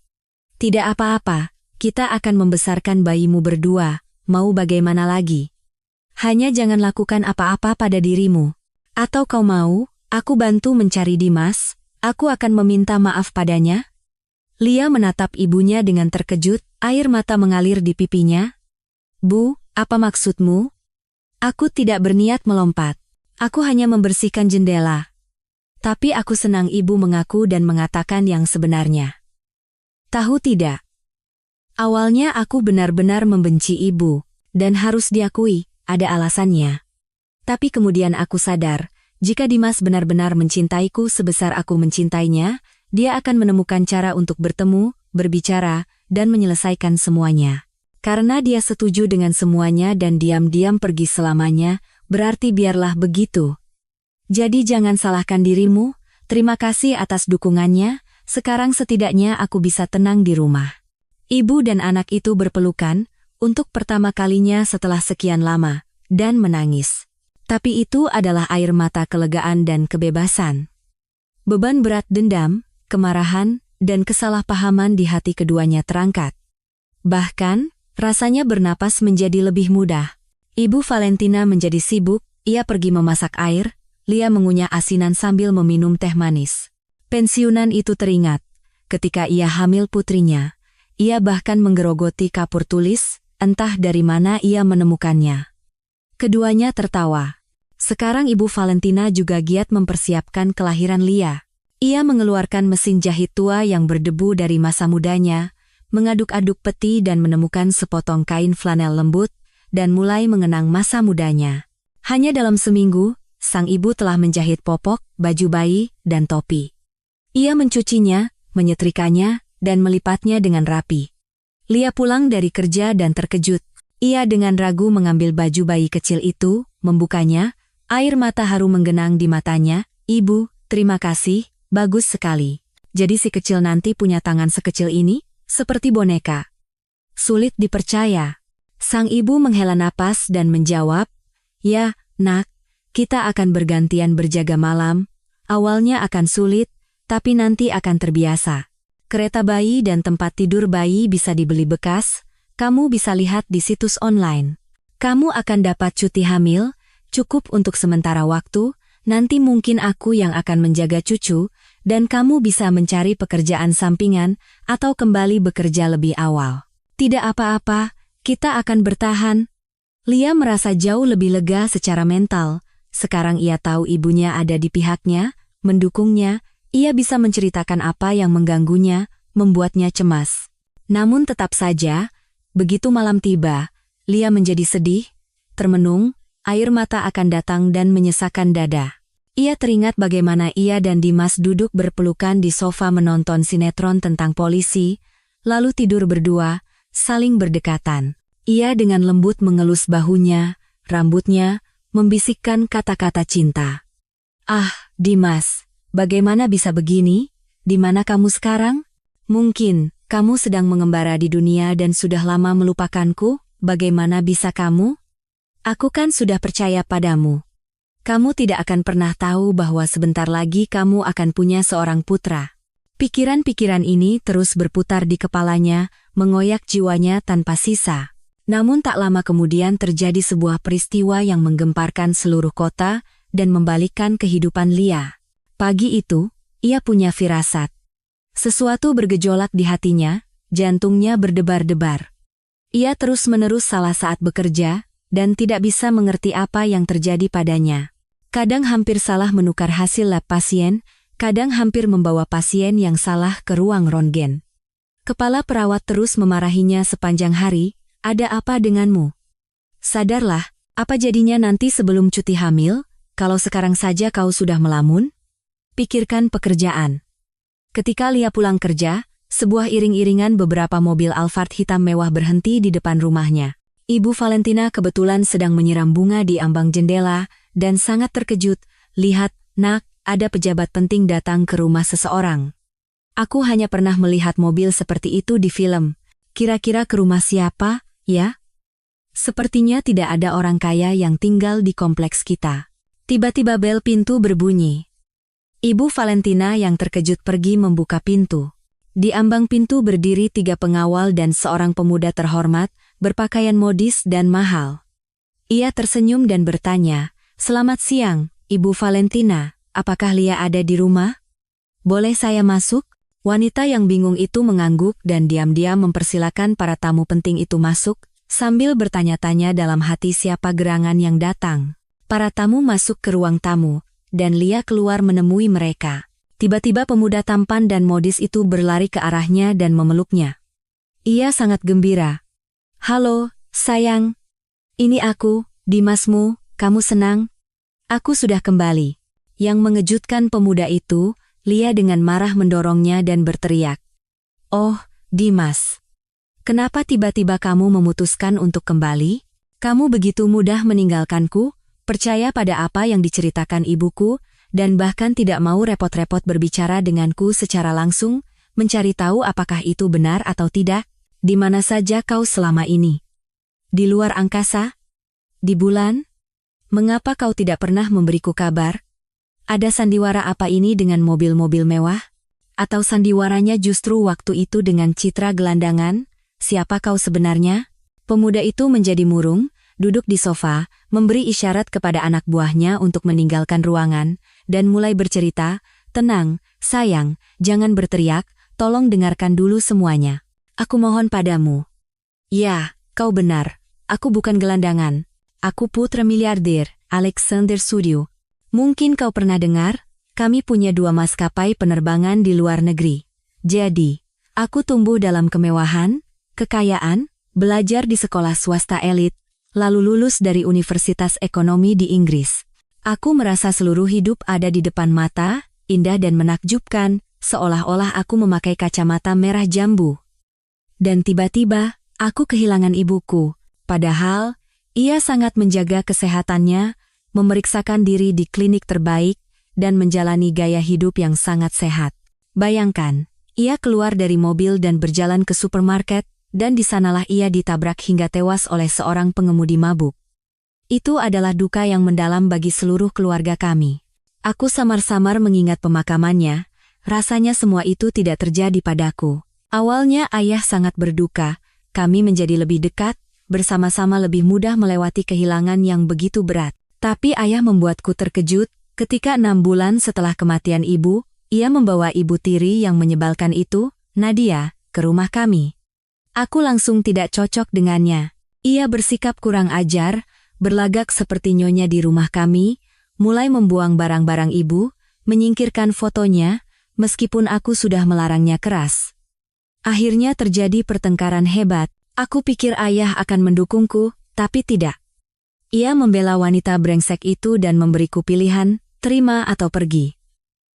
Tidak apa-apa, kita akan membesarkan bayimu berdua, mau bagaimana lagi. Hanya jangan lakukan apa-apa pada dirimu. Atau kau mau, aku bantu mencari Dimas, aku akan meminta maaf padanya? Lia menatap ibunya dengan terkejut, air mata mengalir di pipinya. Bu, apa maksudmu? Aku tidak berniat melompat. Aku hanya membersihkan jendela. Tapi aku senang ibu mengaku dan mengatakan yang sebenarnya. Tahu tidak? Awalnya aku benar-benar membenci ibu, dan harus diakui, ada alasannya. Tapi kemudian aku sadar, jika Dimas benar-benar mencintaiku sebesar aku mencintainya, dia akan menemukan cara untuk bertemu, berbicara, dan menyelesaikan semuanya. Karena dia setuju dengan semuanya dan diam-diam pergi selamanya, Berarti biarlah begitu. Jadi jangan salahkan dirimu, terima kasih atas dukungannya, sekarang setidaknya aku bisa tenang di rumah. Ibu dan anak itu berpelukan, untuk pertama kalinya setelah sekian lama, dan menangis. Tapi itu adalah air mata kelegaan dan kebebasan. Beban berat dendam, kemarahan, dan kesalahpahaman di hati keduanya terangkat. Bahkan, rasanya bernapas menjadi lebih mudah. Ibu Valentina menjadi sibuk, ia pergi memasak air, Lia mengunyah asinan sambil meminum teh manis. Pensiunan itu teringat. Ketika ia hamil putrinya, ia bahkan menggerogoti kapur tulis, entah dari mana ia menemukannya. Keduanya tertawa. Sekarang Ibu Valentina juga giat mempersiapkan kelahiran Lia. Ia mengeluarkan mesin jahit tua yang berdebu dari masa mudanya, mengaduk-aduk peti dan menemukan sepotong kain flanel lembut, dan mulai mengenang masa mudanya. Hanya dalam seminggu, sang ibu telah menjahit popok, baju bayi, dan topi. Ia mencucinya, menyetrikanya, dan melipatnya dengan rapi. Lia pulang dari kerja dan terkejut. Ia dengan ragu mengambil baju bayi kecil itu, membukanya, air mata haru menggenang di matanya. Ibu, terima kasih, bagus sekali. Jadi si kecil nanti punya tangan sekecil ini, seperti boneka. Sulit dipercaya. Sang ibu menghela napas dan menjawab, ya, nak, kita akan bergantian berjaga malam. Awalnya akan sulit, tapi nanti akan terbiasa. Kereta bayi dan tempat tidur bayi bisa dibeli bekas, kamu bisa lihat di situs online. Kamu akan dapat cuti hamil, cukup untuk sementara waktu, nanti mungkin aku yang akan menjaga cucu, dan kamu bisa mencari pekerjaan sampingan atau kembali bekerja lebih awal. Tidak apa-apa, kita akan bertahan. Lia merasa jauh lebih lega secara mental. Sekarang ia tahu ibunya ada di pihaknya, mendukungnya, ia bisa menceritakan apa yang mengganggunya, membuatnya cemas. Namun tetap saja, begitu malam tiba, Lia menjadi sedih, termenung, air mata akan datang dan menyesakkan dada. Ia teringat bagaimana ia dan Dimas duduk berpelukan di sofa menonton sinetron tentang polisi, lalu tidur berdua, saling berdekatan. Ia dengan lembut mengelus bahunya, rambutnya, membisikkan kata-kata cinta. Ah, Dimas, bagaimana bisa begini? Di mana kamu sekarang? Mungkin, kamu sedang mengembara di dunia dan sudah lama melupakanku, bagaimana bisa kamu? Aku kan sudah percaya padamu. Kamu tidak akan pernah tahu bahwa sebentar lagi kamu akan punya seorang putra. Pikiran-pikiran ini terus berputar di kepalanya, mengoyak jiwanya tanpa sisa. Namun tak lama kemudian terjadi sebuah peristiwa yang menggemparkan seluruh kota dan membalikkan kehidupan Lia. Pagi itu, ia punya firasat. Sesuatu bergejolak di hatinya, jantungnya berdebar-debar. Ia terus-menerus salah saat bekerja, dan tidak bisa mengerti apa yang terjadi padanya. Kadang hampir salah menukar hasil lab pasien, kadang hampir membawa pasien yang salah ke ruang röntgen. Kepala perawat terus memarahinya sepanjang hari. Ada apa denganmu? Sadarlah, apa jadinya nanti sebelum cuti hamil, kalau sekarang saja kau sudah melamun? Pikirkan pekerjaan. Ketika Lia pulang kerja, sebuah iring-iringan beberapa mobil Alphard hitam mewah berhenti di depan rumahnya. Ibu Valentina kebetulan sedang menyiram bunga di ambang jendela, dan sangat terkejut. Lihat, nak, ada pejabat penting datang ke rumah seseorang. Aku hanya pernah melihat mobil seperti itu di film. Kira-kira ke rumah siapa? Ya? Sepertinya tidak ada orang kaya yang tinggal di kompleks kita. Tiba-tiba bel pintu berbunyi. Ibu Valentina yang terkejut pergi membuka pintu. Di ambang pintu berdiri 3 pengawal dan seorang pemuda terhormat, berpakaian modis dan mahal. Ia tersenyum dan bertanya, "Selamat siang, Ibu Valentina, apakah Lia ada di rumah? Boleh saya masuk?" Wanita yang bingung itu mengangguk dan diam-diam mempersilakan para tamu penting itu masuk, sambil bertanya-tanya dalam hati siapa gerangan yang datang. Para tamu masuk ke ruang tamu, dan Lia keluar menemui mereka. Tiba-tiba pemuda tampan dan modis itu berlari ke arahnya dan memeluknya. Ia sangat gembira. "Halo, sayang. Ini aku, Dimasmu, kamu senang? Aku sudah kembali." Yang mengejutkan pemuda itu, Lia dengan marah mendorongnya dan berteriak. "Oh, Dimas. Kenapa tiba-tiba kamu memutuskan untuk kembali? Kamu begitu mudah meninggalkanku?" percaya pada apa yang diceritakan ibuku, dan bahkan tidak mau repot-repot berbicara denganku secara langsung, mencari tahu apakah itu benar atau tidak. Di mana saja kau selama ini? Di luar angkasa? Di bulan? Mengapa kau tidak pernah memberiku kabar? Ada sandiwara apa ini dengan mobil-mobil mewah? Atau sandiwaranya justru waktu itu dengan citra gelandangan? Siapa kau sebenarnya? Pemuda itu menjadi murung, duduk di sofa, memberi isyarat kepada anak buahnya untuk meninggalkan ruangan, dan mulai bercerita, "Tenang, sayang, jangan berteriak, tolong dengarkan dulu semuanya. Aku mohon padamu." "Ya, kau benar. Aku bukan gelandangan. Aku putra miliarder, Alexander Suryo. Mungkin kau pernah dengar, kami punya 2 maskapai penerbangan di luar negeri. Jadi, aku tumbuh dalam kemewahan, kekayaan, belajar di sekolah swasta elit, lalu lulus dari Universitas Ekonomi di Inggris. Aku merasa seluruh hidup ada di depan mata, indah dan menakjubkan, seolah-olah aku memakai kacamata merah jambu. Dan tiba-tiba, aku kehilangan ibuku, padahal ia sangat menjaga kesehatannya, memeriksakan diri di klinik terbaik, dan menjalani gaya hidup yang sangat sehat. Bayangkan, ia keluar dari mobil dan berjalan ke supermarket, dan di sanalah ia ditabrak hingga tewas oleh seorang pengemudi mabuk. Itu adalah duka yang mendalam bagi seluruh keluarga kami. Aku samar-samar mengingat pemakamannya, rasanya semua itu tidak terjadi padaku. Awalnya ayah sangat berduka, kami menjadi lebih dekat, bersama-sama lebih mudah melewati kehilangan yang begitu berat. Tapi ayah membuatku terkejut, ketika 6 bulan setelah kematian ibu, ia membawa ibu tiri yang menyebalkan itu, Nadia, ke rumah kami. Aku langsung tidak cocok dengannya. Ia bersikap kurang ajar, berlagak seperti nyonya di rumah kami, mulai membuang barang-barang ibu, menyingkirkan fotonya, meskipun aku sudah melarangnya keras. Akhirnya terjadi pertengkaran hebat. Aku pikir ayah akan mendukungku, tapi tidak. Ia membela wanita brengsek itu dan memberiku pilihan, terima atau pergi.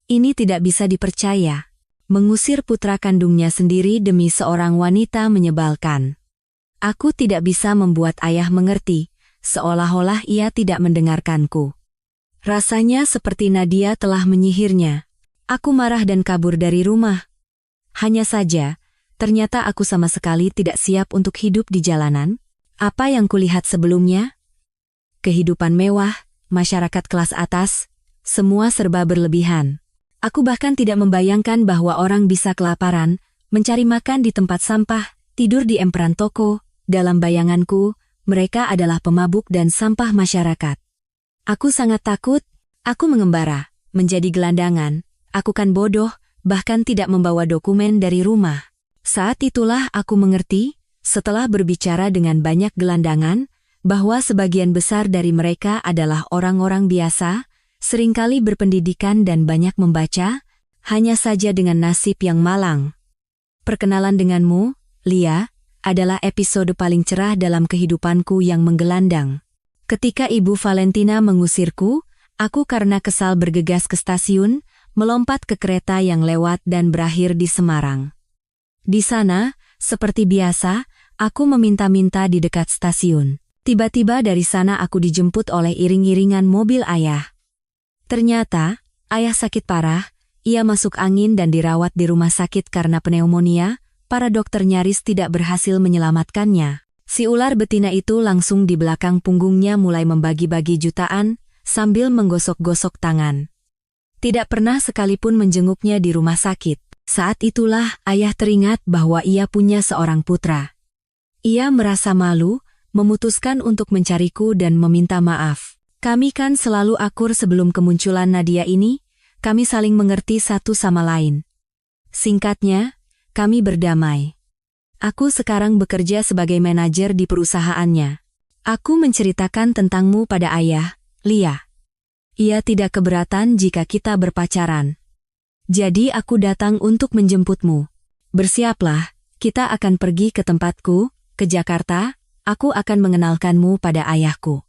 Ini tidak bisa dipercaya. Mengusir putra kandungnya sendiri demi seorang wanita menyebalkan. Aku tidak bisa membuat ayah mengerti, seolah-olah ia tidak mendengarkanku. Rasanya seperti Nadia telah menyihirnya. Aku marah dan kabur dari rumah. Hanya saja, ternyata aku sama sekali tidak siap untuk hidup di jalanan. Apa yang kulihat sebelumnya? Kehidupan mewah, masyarakat kelas atas, semua serba berlebihan. Aku bahkan tidak membayangkan bahwa orang bisa kelaparan, mencari makan di tempat sampah, tidur di emperan toko. Dalam bayanganku, mereka adalah pemabuk dan sampah masyarakat. Aku sangat takut, aku mengembara, menjadi gelandangan, aku kan bodoh, bahkan tidak membawa dokumen dari rumah. Saat itulah aku mengerti, setelah berbicara dengan banyak gelandangan, bahwa sebagian besar dari mereka adalah orang-orang biasa, seringkali berpendidikan dan banyak membaca, hanya saja dengan nasib yang malang. Perkenalan denganmu, Lia, adalah episode paling cerah dalam kehidupanku yang menggelandang. Ketika Ibu Valentina mengusirku, aku karena kesal bergegas ke stasiun, melompat ke kereta yang lewat dan berakhir di Semarang. Di sana, seperti biasa, aku meminta-minta di dekat stasiun. Tiba-tiba dari sana aku dijemput oleh iring-iringan mobil ayah. Ternyata, ayah sakit parah, ia masuk angin dan dirawat di rumah sakit karena pneumonia, para dokter nyaris tidak berhasil menyelamatkannya. Si ular betina itu langsung di belakang punggungnya mulai membagi-bagi jutaan, sambil menggosok-gosok tangan. Tidak pernah sekalipun menjenguknya di rumah sakit. Saat itulah ayah teringat bahwa ia punya seorang putra. Ia merasa malu, memutuskan untuk mencariku dan meminta maaf. Kami kan selalu akur sebelum kemunculan Nadia ini, kami saling mengerti satu sama lain. Singkatnya, kami berdamai. Aku sekarang bekerja sebagai manajer di perusahaannya. Aku menceritakan tentangmu pada ayah, Lia. Ia tidak keberatan jika kita berpacaran. Jadi aku datang untuk menjemputmu. Bersiaplah, kita akan pergi ke tempatku, ke Jakarta, aku akan mengenalkanmu pada ayahku.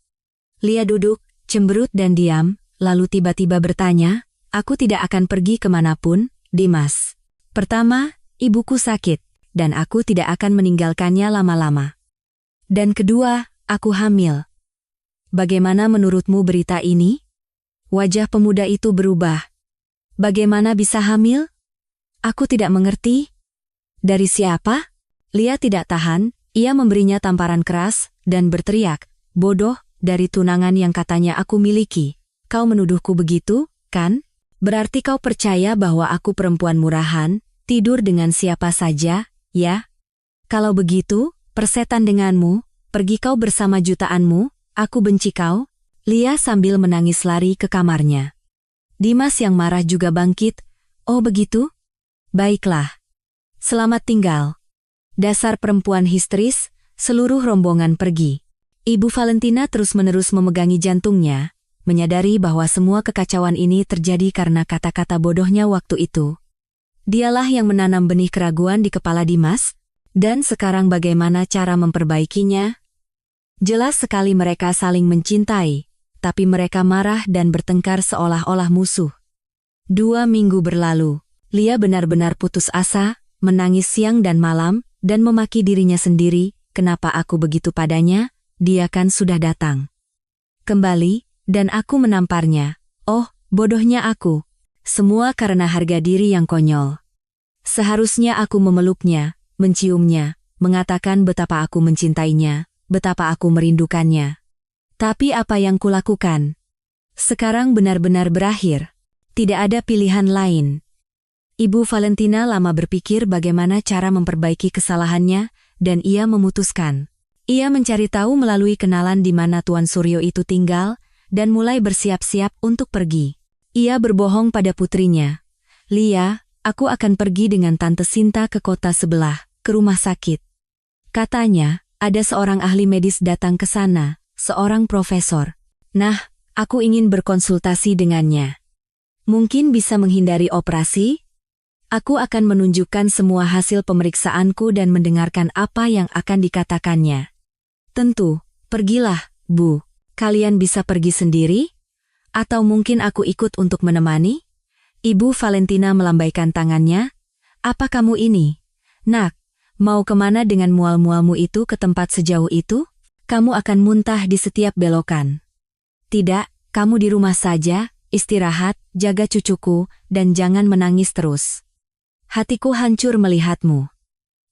Lia duduk, cemberut dan diam, lalu tiba-tiba bertanya, aku tidak akan pergi kemanapun, Dimas. Pertama, ibuku sakit, dan aku tidak akan meninggalkannya lama-lama. Dan kedua, aku hamil. bagaimana menurutmu berita ini? Wajah pemuda itu berubah. Bagaimana bisa hamil? Aku tidak mengerti. Dari siapa? Lia tidak tahan, ia memberinya tamparan keras, dan berteriak, bodoh, dari tunangan yang katanya aku miliki. Kau menuduhku begitu, kan? Berarti kau percaya bahwa aku perempuan murahan, tidur dengan siapa saja, ya? Kalau begitu, persetan denganmu, pergi kau bersama jutaanmu, aku benci kau. Lia sambil menangis lari ke kamarnya. Dimas yang marah juga bangkit. Oh begitu? Baiklah. Selamat tinggal. Dasar perempuan histeris, seluruh rombongan pergi. Ibu Valentina terus-menerus memegangi jantungnya, menyadari bahwa semua kekacauan ini terjadi karena kata-kata bodohnya waktu itu. Dialah yang menanam benih keraguan di kepala Dimas, dan sekarang bagaimana cara memperbaikinya? Jelas sekali mereka saling mencintai, tapi mereka marah dan bertengkar seolah-olah musuh. 2 minggu berlalu, Lia benar-benar putus asa, menangis siang dan malam, dan memaki dirinya sendiri, kenapa aku begitu padanya, dia kan sudah datang kembali, dan aku menamparnya. Oh, bodohnya aku. Semua karena harga diri yang konyol. Seharusnya aku memeluknya, menciumnya, mengatakan betapa aku mencintainya, betapa aku merindukannya. Tapi apa yang kulakukan? Sekarang benar-benar berakhir. Tidak ada pilihan lain. Ibu Valentina lama berpikir bagaimana cara memperbaiki kesalahannya, dan ia memutuskan. Ia mencari tahu melalui kenalan di mana Tuan Suryo itu tinggal, dan mulai bersiap-siap untuk pergi. Ia berbohong pada putrinya. Lia, aku akan pergi dengan Tante Sinta ke kota sebelah, ke rumah sakit. Katanya, ada seorang ahli medis datang ke sana. Seorang profesor. Nah, aku ingin berkonsultasi dengannya. Mungkin bisa menghindari operasi? Aku akan menunjukkan semua hasil pemeriksaanku dan mendengarkan apa yang akan dikatakannya. Tentu, pergilah, Bu. Kalian bisa pergi sendiri? Atau mungkin aku ikut untuk menemani? Ibu Valentina melambaikan tangannya. Apa kamu ini? Nak, mau kemana dengan mual-mualmu itu ke tempat sejauh itu? Kamu akan muntah di setiap belokan. Tidak, kamu di rumah saja, istirahat, jaga cucuku, dan jangan menangis terus. Hatiku hancur melihatmu.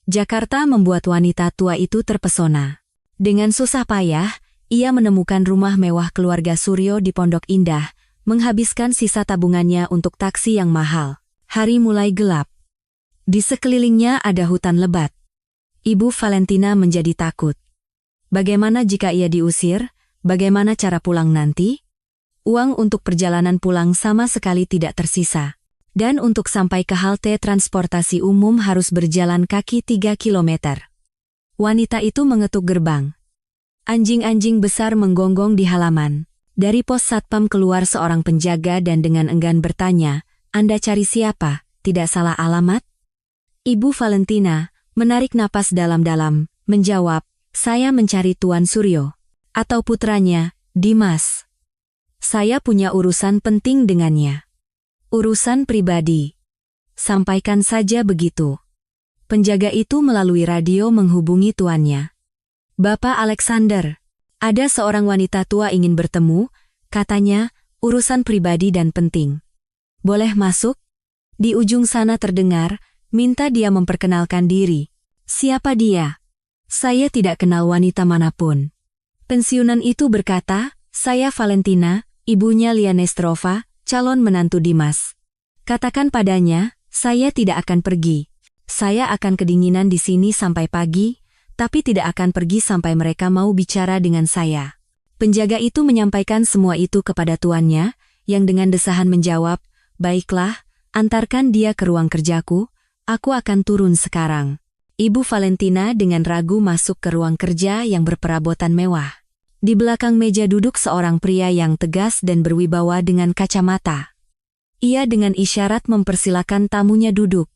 Jakarta membuat wanita tua itu terpesona. Dengan susah payah, ia menemukan rumah mewah keluarga Suryo di Pondok Indah, menghabiskan sisa tabungannya untuk taksi yang mahal. Hari mulai gelap. Di sekelilingnya ada hutan lebat. Ibu Valentina menjadi takut. Bagaimana jika ia diusir? Bagaimana cara pulang nanti? Uang untuk perjalanan pulang sama sekali tidak tersisa. Dan untuk sampai ke halte transportasi umum harus berjalan kaki 3 kilometer. Wanita itu mengetuk gerbang. Anjing-anjing besar menggonggong di halaman. Dari pos satpam keluar seorang penjaga dan dengan enggan bertanya, Anda cari siapa? Tidak salah alamat? Ibu Valentina menarik napas dalam-dalam, menjawab, saya mencari Tuan Suryo. Atau putranya, Dimas. Saya punya urusan penting dengannya. Urusan pribadi. Sampaikan saja begitu. Penjaga itu melalui radio menghubungi tuannya. Bapak Alexander, ada seorang wanita tua ingin bertemu, katanya, urusan pribadi dan penting. Boleh masuk? Di ujung sana terdengar, minta dia memperkenalkan diri. Siapa dia? Saya tidak kenal wanita manapun. Pensiunan itu berkata, saya Valentina, ibunya Lia Nestrova, calon menantu Dimas. Katakan padanya, saya tidak akan pergi. Saya akan kedinginan di sini sampai pagi, tapi tidak akan pergi sampai mereka mau bicara dengan saya. Penjaga itu menyampaikan semua itu kepada tuannya, yang dengan desahan menjawab, baiklah, antarkan dia ke ruang kerjaku, aku akan turun sekarang. Ibu Valentina dengan ragu masuk ke ruang kerja yang berperabotan mewah. Di belakang meja duduk seorang pria yang tegas dan berwibawa dengan kacamata. Ia dengan isyarat mempersilakan tamunya duduk.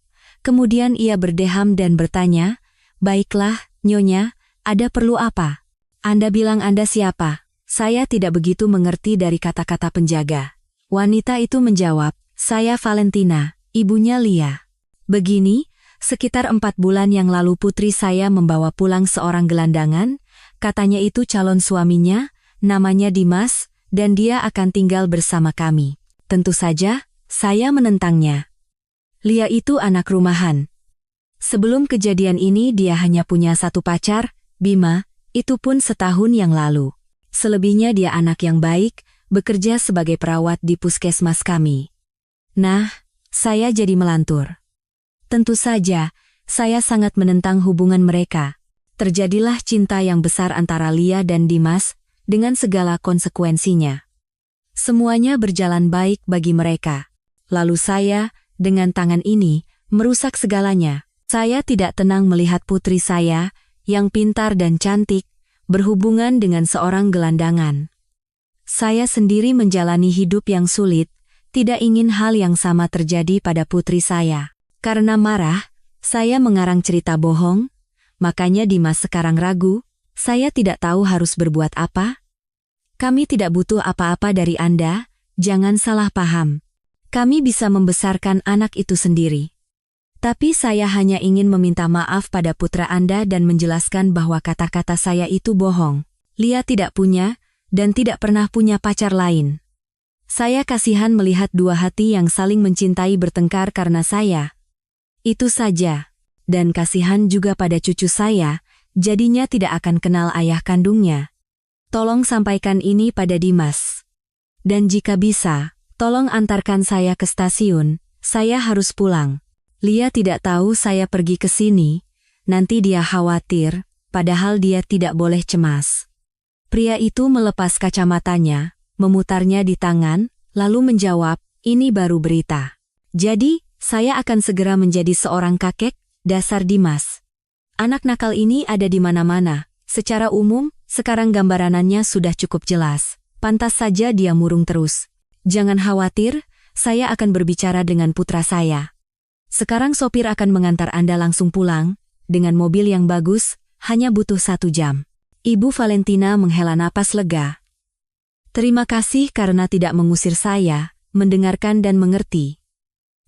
Kemudian ia berdeham dan bertanya, baiklah, Nyonya, ada perlu apa? Anda bilang Anda siapa? Saya tidak begitu mengerti dari kata-kata penjaga. Wanita itu menjawab, saya Valentina, ibunya Lia. Begini, sekitar 4 bulan yang lalu putri saya membawa pulang seorang gelandangan, katanya itu calon suaminya, namanya Dimas, dan dia akan tinggal bersama kami. Tentu saja, saya menentangnya. Lia itu anak rumahan. Sebelum kejadian ini dia hanya punya satu pacar, Bima, itu pun setahun yang lalu. Selebihnya dia anak yang baik, bekerja sebagai perawat di puskesmas kami. Nah, saya jadi melantur. Tentu saja, saya sangat menentang hubungan mereka. Terjadilah cinta yang besar antara Lia dan Dimas, dengan segala konsekuensinya. Semuanya berjalan baik bagi mereka. Lalu saya, dengan tangan ini, merusak segalanya. Saya tidak tenang melihat putri saya, yang pintar dan cantik, berhubungan dengan seorang gelandangan. Saya sendiri menjalani hidup yang sulit, tidak ingin hal yang sama terjadi pada putri saya. Karena marah, saya mengarang cerita bohong, makanya Dimas sekarang ragu, saya tidak tahu harus berbuat apa. Kami tidak butuh apa-apa dari Anda, jangan salah paham. Kami bisa membesarkan anak itu sendiri. Tapi saya hanya ingin meminta maaf pada putra Anda dan menjelaskan bahwa kata-kata saya itu bohong. Lia tidak punya, dan tidak pernah punya pacar lain. Saya kasihan melihat dua hati yang saling mencintai bertengkar karena saya. Itu saja. Dan kasihan juga pada cucu saya, jadinya tidak akan kenal ayah kandungnya. Tolong sampaikan ini pada Dimas. Dan jika bisa, tolong antarkan saya ke stasiun, saya harus pulang. Lia tidak tahu saya pergi ke sini, nanti dia khawatir, padahal dia tidak boleh cemas. Pria itu melepas kacamatanya, memutarnya di tangan, lalu menjawab, ini baru berita. Jadi, saya akan segera menjadi seorang kakek, dasar Dimas. Anak nakal ini ada di mana-mana, secara umum, sekarang gambarannya sudah cukup jelas. Pantas saja dia murung terus. Jangan khawatir, saya akan berbicara dengan putra saya. Sekarang sopir akan mengantar Anda langsung pulang, dengan mobil yang bagus, hanya butuh 1 jam. Ibu Valentina menghela napas lega. Terima kasih karena tidak mengusir saya, mendengarkan dan mengerti.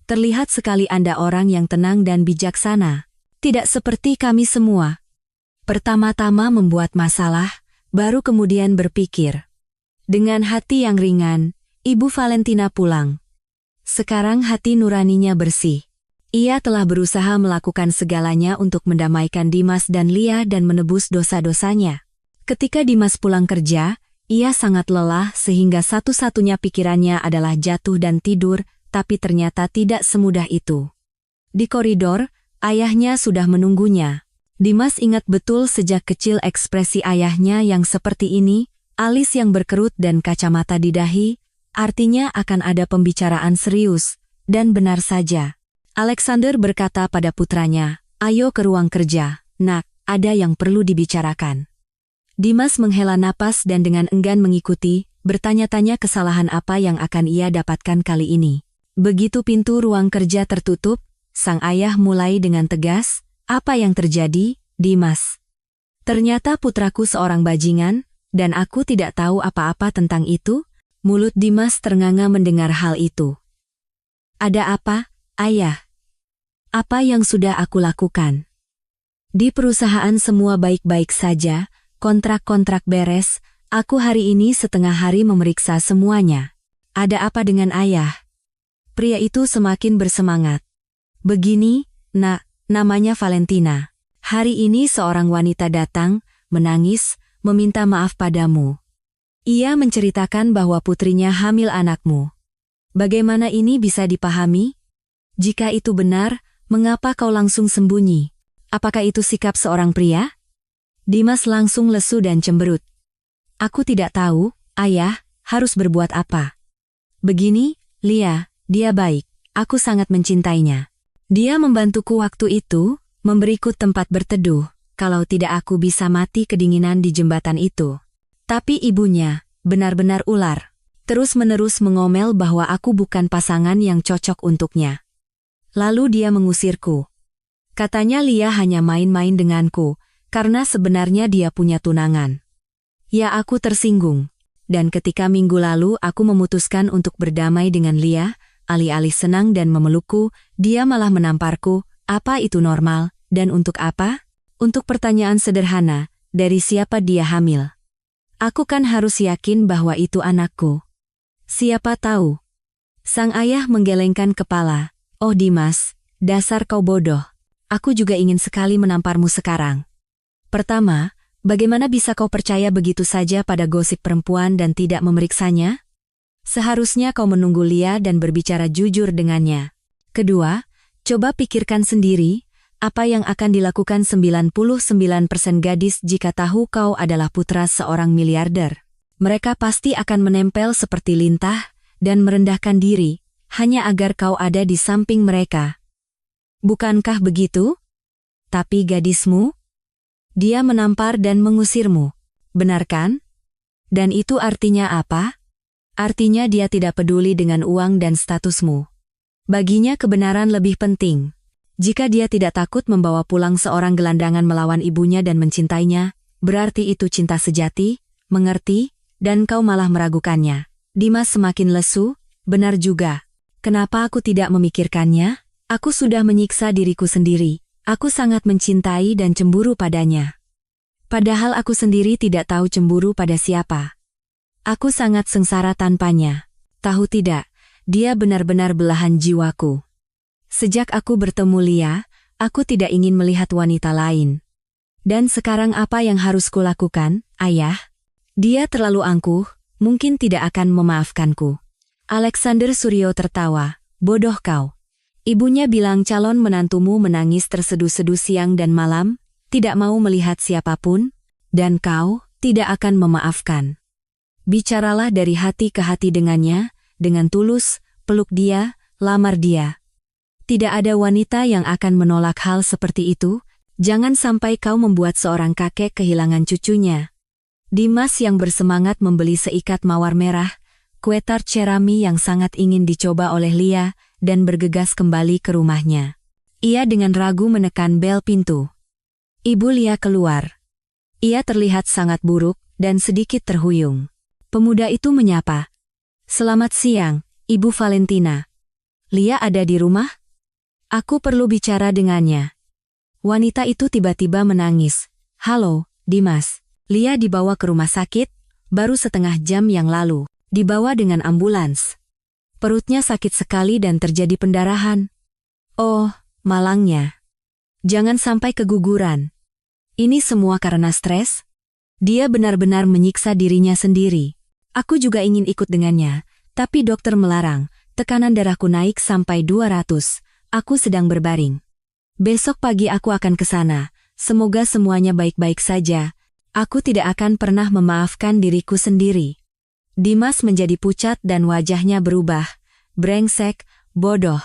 Terlihat sekali Anda orang yang tenang dan bijaksana. Tidak seperti kami semua. Pertama-tama membuat masalah, baru kemudian berpikir. Dengan hati yang ringan, Ibu Valentina pulang. Sekarang hati nuraninya bersih. Ia telah berusaha melakukan segalanya untuk mendamaikan Dimas dan Lia dan menebus dosa-dosanya. Ketika Dimas pulang kerja, ia sangat lelah sehingga satu-satunya pikirannya adalah jatuh dan tidur, tapi ternyata tidak semudah itu. Di koridor, ayahnya sudah menunggunya. Dimas ingat betul sejak kecil ekspresi ayahnya yang seperti ini, alis yang berkerut dan kacamata di dahi, artinya akan ada pembicaraan serius, dan benar saja. Alexander berkata pada putranya, ayo ke ruang kerja, nak, ada yang perlu dibicarakan. Dimas menghela napas dan dengan enggan mengikuti, bertanya-tanya kesalahan apa yang akan ia dapatkan kali ini. Begitu pintu ruang kerja tertutup, sang ayah mulai dengan tegas, apa yang terjadi, Dimas? Ternyata putraku seorang bajingan, dan aku tidak tahu apa-apa tentang itu. Mulut Dimas ternganga mendengar hal itu. Ada apa, ayah? Apa yang sudah aku lakukan? Di perusahaan semua baik-baik saja, kontrak-kontrak beres, aku hari ini setengah hari memeriksa semuanya. Ada apa dengan ayah? Pria itu semakin bersemangat. Begini, nak, namanya Valentina. Hari ini seorang wanita datang, menangis, meminta maaf padamu. Ia menceritakan bahwa putrinya hamil anakmu. Bagaimana ini bisa dipahami? Jika itu benar, mengapa kau langsung sembunyi? Apakah itu sikap seorang pria? Dimas langsung lesu dan cemberut. Aku tidak tahu, ayah, harus berbuat apa. Begini, Lia, dia baik, aku sangat mencintainya. Dia membantuku waktu itu, memberiku tempat berteduh, kalau tidak aku bisa mati kedinginan di jembatan itu. Tapi ibunya, benar-benar ular, terus-menerus mengomel bahwa aku bukan pasangan yang cocok untuknya. Lalu dia mengusirku. Katanya Lia hanya main-main denganku, karena sebenarnya dia punya tunangan. Ya aku tersinggung, dan ketika minggu lalu aku memutuskan untuk berdamai dengan Lia, alih-alih senang dan memelukku, dia malah menamparku, apa itu normal, dan untuk apa? Untuk pertanyaan sederhana, dari siapa dia hamil? Aku kan harus yakin bahwa itu anakku. Siapa tahu. Sang ayah menggelengkan kepala. Oh Dimas, dasar kau bodoh. Aku juga ingin sekali menamparmu sekarang. Pertama, bagaimana bisa kau percaya begitu saja pada gosip perempuan dan tidak memeriksanya? Seharusnya kau menunggu Lia dan berbicara jujur dengannya. Kedua, coba pikirkan sendiri, apa yang akan dilakukan 99% gadis jika tahu kau adalah putra seorang miliarder. Mereka pasti akan menempel seperti lintah dan merendahkan diri, hanya agar kau ada di samping mereka. Bukankah begitu? Tapi gadismu? Dia menampar dan mengusirmu. Benar kan? Dan itu artinya apa? Artinya dia tidak peduli dengan uang dan statusmu. Baginya kebenaran lebih penting. Jika dia tidak takut membawa pulang seorang gelandangan melawan ibunya dan mencintainya, berarti itu cinta sejati, mengerti, dan kau malah meragukannya. Dimas semakin lesu, benar juga. Kenapa aku tidak memikirkannya? Aku sudah menyiksa diriku sendiri. Aku sangat mencintai dan cemburu padanya. Padahal aku sendiri tidak tahu cemburu pada siapa. Aku sangat sengsara tanpanya. Tahu tidak, dia benar-benar belahan jiwaku. Sejak aku bertemu Lia, aku tidak ingin melihat wanita lain. Dan sekarang apa yang harus kulakukan, ayah? Dia terlalu angkuh, mungkin tidak akan memaafkanku. Alexander Suryo tertawa. Bodoh kau. Ibunya bilang calon menantumu menangis terseduh-seduh siang dan malam, tidak mau melihat siapapun, dan kau tidak akan memaafkan. Bicaralah dari hati ke hati dengannya, dengan tulus, peluk dia, lamar dia. Tidak ada wanita yang akan menolak hal seperti itu, jangan sampai kau membuat seorang kakek kehilangan cucunya. Dimas yang bersemangat membeli seikat mawar merah, kue tart cerami yang sangat ingin dicoba oleh Lia, dan bergegas kembali ke rumahnya. Ia dengan ragu menekan bel pintu. Ibu Lia keluar. Ia terlihat sangat buruk, dan sedikit terhuyung. Pemuda itu menyapa. Selamat siang, Ibu Valentina. Lia ada di rumah? Aku perlu bicara dengannya. Wanita itu tiba-tiba menangis. Halo, Dimas. Lia dibawa ke rumah sakit, baru setengah jam yang lalu. Dibawa dengan ambulans. Perutnya sakit sekali dan terjadi pendarahan. Oh, malangnya. Jangan sampai keguguran. Ini semua karena stres? Dia benar-benar menyiksa dirinya sendiri. Aku juga ingin ikut dengannya, tapi dokter melarang. Tekanan darahku naik sampai 200. Aku sedang berbaring. Besok pagi aku akan ke sana. Semoga semuanya baik-baik saja. Aku tidak akan pernah memaafkan diriku sendiri. Dimas menjadi pucat dan wajahnya berubah. Brengsek, bodoh.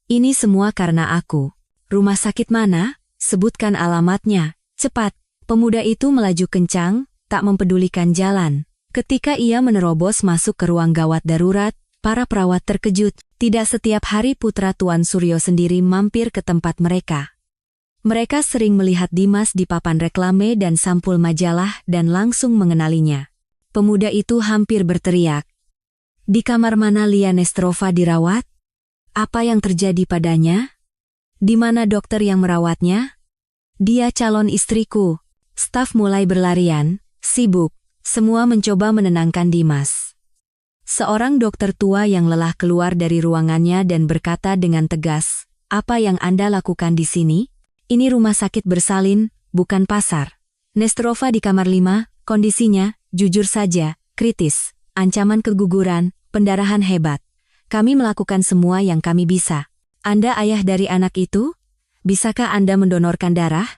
Ini semua karena aku. Rumah sakit mana? Sebutkan alamatnya. Cepat. Pemuda itu melaju kencang, tak mempedulikan jalan. Ketika ia menerobos masuk ke ruang gawat darurat, para perawat terkejut. Tidak setiap hari putra Tuan Suryo sendiri mampir ke tempat mereka. Mereka sering melihat Dimas di papan reklame dan sampul majalah dan langsung mengenalinya. Pemuda itu hampir berteriak. Di kamar mana Lia Nestrova dirawat? Apa yang terjadi padanya? Di mana dokter yang merawatnya? Dia calon istriku. Staf mulai berlarian, sibuk, semua mencoba menenangkan Dimas. Seorang dokter tua yang lelah keluar dari ruangannya dan berkata dengan tegas, apa yang Anda lakukan di sini? Ini rumah sakit bersalin, bukan pasar. Nestrova di kamar 5, kondisinya, jujur saja, kritis, ancaman keguguran, pendarahan hebat. Kami melakukan semua yang kami bisa. Anda ayah dari anak itu? Bisakah Anda mendonorkan darah?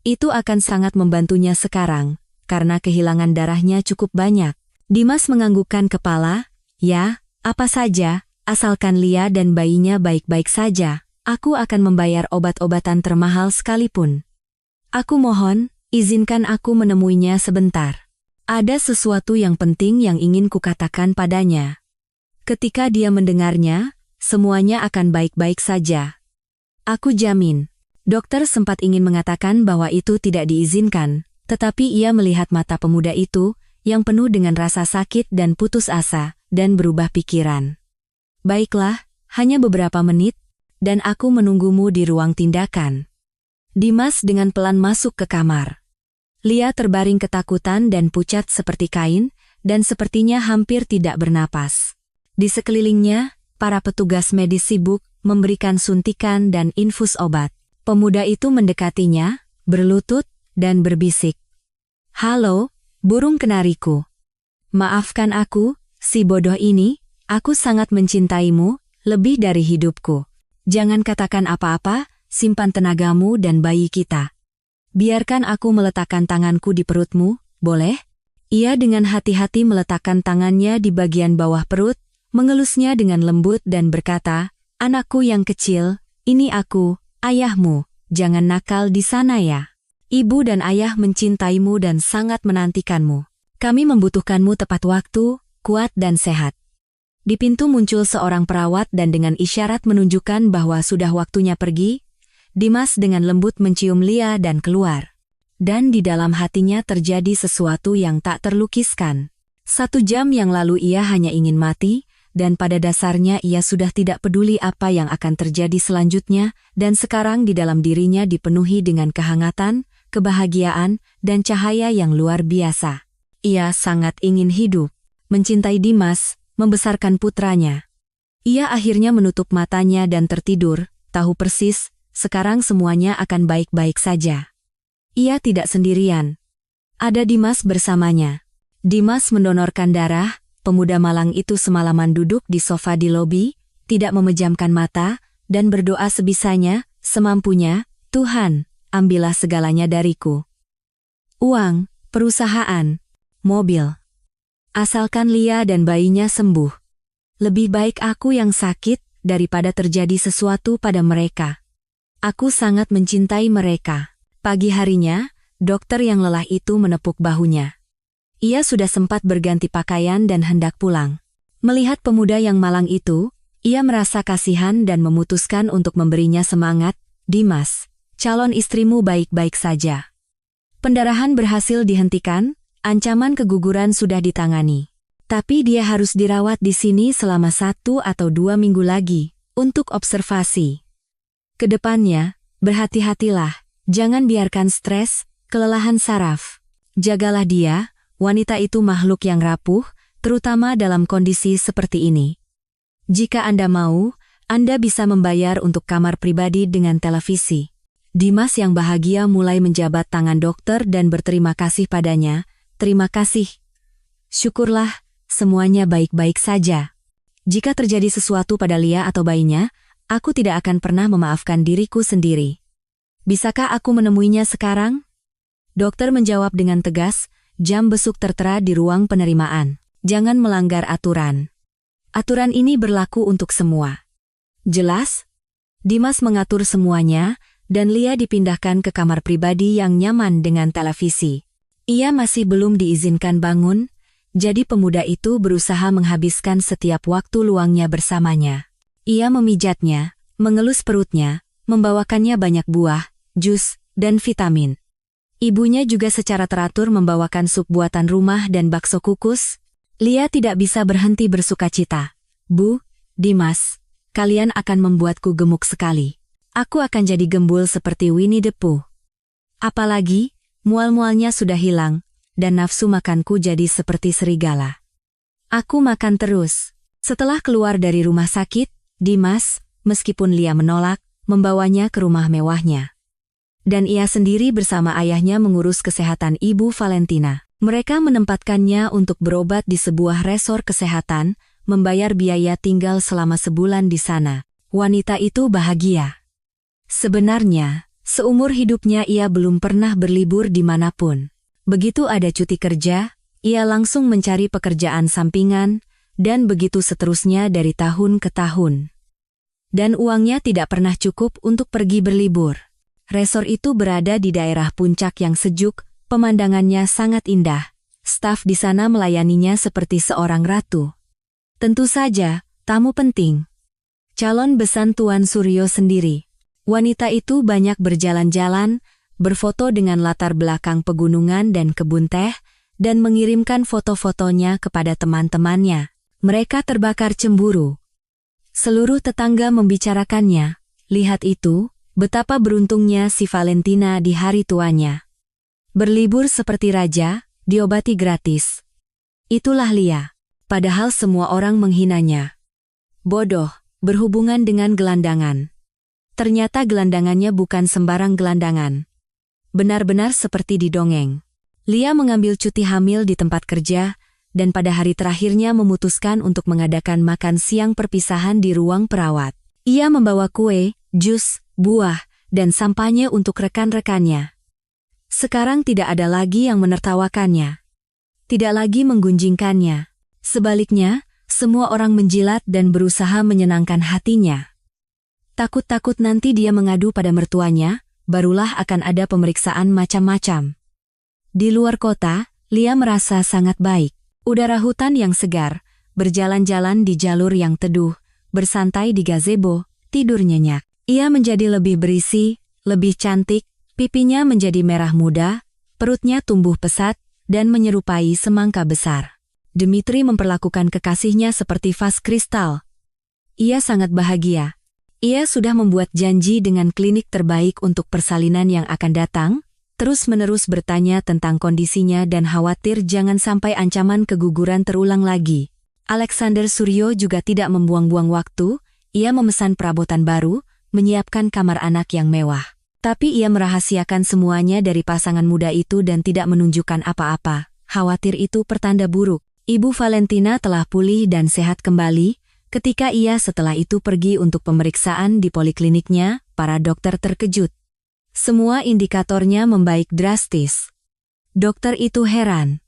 Itu akan sangat membantunya sekarang, karena kehilangan darahnya cukup banyak. Dimas menganggukkan kepala, ya, apa saja, asalkan Lia dan bayinya baik-baik saja, aku akan membayar obat-obatan termahal sekalipun. Aku mohon, izinkan aku menemuinya sebentar. Ada sesuatu yang penting yang ingin kukatakan padanya. Ketika dia mendengarnya, semuanya akan baik-baik saja. Aku jamin. Dokter sempat ingin mengatakan bahwa itu tidak diizinkan, tetapi ia melihat mata pemuda itu, yang penuh dengan rasa sakit dan putus asa, dan berubah pikiran. Baiklah, hanya beberapa menit, dan aku menunggumu di ruang tindakan. Dimas dengan pelan masuk ke kamar. Lia terbaring ketakutan dan pucat seperti kain, dan sepertinya hampir tidak bernapas. Di sekelilingnya, para petugas medis sibuk memberikan suntikan dan infus obat. Pemuda itu mendekatinya, berlutut, dan berbisik. "Halo, burung kenariku. Maafkan aku, si bodoh ini, aku sangat mencintaimu, lebih dari hidupku. Jangan katakan apa-apa, simpan tenagamu dan bayi kita. Biarkan aku meletakkan tanganku di perutmu, boleh?" Ia dengan hati-hati meletakkan tangannya di bagian bawah perut, mengelusnya dengan lembut dan berkata, "Anakku yang kecil, ini aku, ayahmu, jangan nakal di sana ya. Ibu dan ayah mencintaimu dan sangat menantikanmu. Kami membutuhkanmu tepat waktu, kuat dan sehat." Di pintu muncul seorang perawat dan dengan isyarat menunjukkan bahwa sudah waktunya pergi, Dimas dengan lembut mencium Lia dan keluar. Dan di dalam hatinya terjadi sesuatu yang tak terlukiskan. 1 jam yang lalu ia hanya ingin mati, dan pada dasarnya ia sudah tidak peduli apa yang akan terjadi selanjutnya, dan sekarang di dalam dirinya dipenuhi dengan kehangatan, kebahagiaan, dan cahaya yang luar biasa. Ia sangat ingin hidup, mencintai Dimas, membesarkan putranya. Ia akhirnya menutup matanya dan tertidur, tahu persis, sekarang semuanya akan baik-baik saja. Ia tidak sendirian. Ada Dimas bersamanya. Dimas mendonorkan darah, pemuda malang itu semalaman duduk di sofa di lobi, tidak memejamkan mata, dan berdoa sebisanya, semampunya, "Tuhan, ambillah segalanya dariku. Uang, perusahaan, mobil. Asalkan Lia dan bayinya sembuh. Lebih baik aku yang sakit, daripada terjadi sesuatu pada mereka. Aku sangat mencintai mereka." Pagi harinya, dokter yang lelah itu menepuk bahunya. Ia sudah sempat berganti pakaian dan hendak pulang. Melihat pemuda yang malang itu, ia merasa kasihan dan memutuskan untuk memberinya semangat. "Dimas, calon istrimu baik-baik saja. Pendarahan berhasil dihentikan, ancaman keguguran sudah ditangani. Tapi dia harus dirawat di sini selama 1 atau 2 minggu lagi, untuk observasi. Kedepannya, berhati-hatilah, jangan biarkan stres, kelelahan saraf. Jagalah dia, wanita itu makhluk yang rapuh, terutama dalam kondisi seperti ini. Jika Anda mau, Anda bisa membayar untuk kamar pribadi dengan televisi." Dimas yang bahagia mulai menjabat tangan dokter dan berterima kasih padanya. "Terima kasih. Syukurlah, semuanya baik-baik saja. Jika terjadi sesuatu pada Lia atau bayinya, aku tidak akan pernah memaafkan diriku sendiri. Bisakah aku menemuinya sekarang?" Dokter menjawab dengan tegas, jam besuk tertera di ruang penerimaan. "Jangan melanggar aturan. Aturan ini berlaku untuk semua. Jelas?" Dimas mengatur semuanya, dan Lia dipindahkan ke kamar pribadi yang nyaman dengan televisi. Ia masih belum diizinkan bangun, jadi pemuda itu berusaha menghabiskan setiap waktu luangnya bersamanya. Ia memijatnya, mengelus perutnya, membawakannya banyak buah, jus, dan vitamin. Ibunya juga secara teratur membawakan sup buatan rumah dan bakso kukus. Lia tidak bisa berhenti bersukacita. "Bu, Dimas, kalian akan membuatku gemuk sekali. Aku akan jadi gembul seperti Winnie the Pooh. Apalagi, mual-mualnya sudah hilang, dan nafsu makanku jadi seperti serigala. Aku makan terus." Setelah keluar dari rumah sakit, Dimas, meskipun Lia menolak, membawanya ke rumah mewahnya. Dan ia sendiri bersama ayahnya mengurus kesehatan Ibu Valentina. Mereka menempatkannya untuk berobat di sebuah resor kesehatan, membayar biaya tinggal selama sebulan di sana. Wanita itu bahagia. Sebenarnya, seumur hidupnya ia belum pernah berlibur dimanapun. Begitu ada cuti kerja, ia langsung mencari pekerjaan sampingan, dan begitu seterusnya dari tahun ke tahun. Dan uangnya tidak pernah cukup untuk pergi berlibur. Resor itu berada di daerah puncak yang sejuk, pemandangannya sangat indah. Staf di sana melayaninya seperti seorang ratu. Tentu saja, tamu penting. Calon besan Tuan Suryo sendiri. Wanita itu banyak berjalan-jalan, berfoto dengan latar belakang pegunungan dan kebun teh, dan mengirimkan foto-fotonya kepada teman-temannya. Mereka terbakar cemburu. Seluruh tetangga membicarakannya. Lihat itu, betapa beruntungnya si Valentina di hari tuanya. Berlibur seperti raja, diobati gratis. Itulah Lia. Padahal semua orang menghinanya. Bodoh, berhubungan dengan gelandangan. Ternyata gelandangannya bukan sembarang gelandangan. Benar-benar seperti di dongeng. Lia mengambil cuti hamil di tempat kerja, dan pada hari terakhirnya memutuskan untuk mengadakan makan siang perpisahan di ruang perawat. Ia membawa kue, jus, buah, dan sampahnya untuk rekan-rekannya. Sekarang tidak ada lagi yang menertawakannya. Tidak lagi menggunjingkannya. Sebaliknya, semua orang menjilat dan berusaha menyenangkan hatinya. Takut-takut nanti dia mengadu pada mertuanya, barulah akan ada pemeriksaan macam-macam. Di luar kota, Lia merasa sangat baik. Udara hutan yang segar, berjalan-jalan di jalur yang teduh, bersantai di gazebo, tidur nyenyak. Ia menjadi lebih berisi, lebih cantik, pipinya menjadi merah muda, perutnya tumbuh pesat, dan menyerupai semangka besar. Dmitri memperlakukan kekasihnya seperti vas kristal. Ia sangat bahagia. Ia sudah membuat janji dengan klinik terbaik untuk persalinan yang akan datang, terus-menerus bertanya tentang kondisinya dan khawatir jangan sampai ancaman keguguran terulang lagi. Alexander Suryo juga tidak membuang-buang waktu, ia memesan perabotan baru, menyiapkan kamar anak yang mewah. Tapi ia merahasiakan semuanya dari pasangan muda itu dan tidak menunjukkan apa-apa. Khawatir itu pertanda buruk. Ibu Valentina telah pulih dan sehat kembali. Ketika ia setelah itu pergi untuk pemeriksaan di polikliniknya, para dokter terkejut. Semua indikatornya membaik drastis. Dokter itu heran.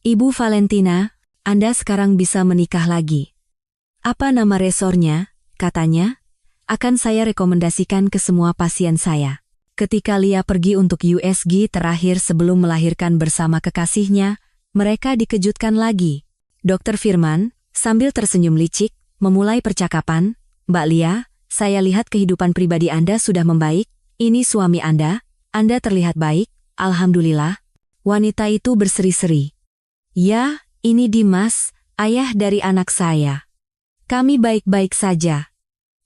Ibu Valentina, Anda sekarang bisa menikah lagi. Apa nama resornya? Katanya. Akan saya rekomendasikan ke semua pasien saya. Ketika Lia pergi untuk USG terakhir sebelum melahirkan bersama kekasihnya, mereka dikejutkan lagi. Dokter Firman, sambil tersenyum licik, memulai percakapan, Mbak Lia, saya lihat kehidupan pribadi Anda sudah membaik. Ini suami Anda terlihat baik, alhamdulillah. Wanita itu berseri-seri. Ya, ini Dimas, ayah dari anak saya. Kami baik-baik saja.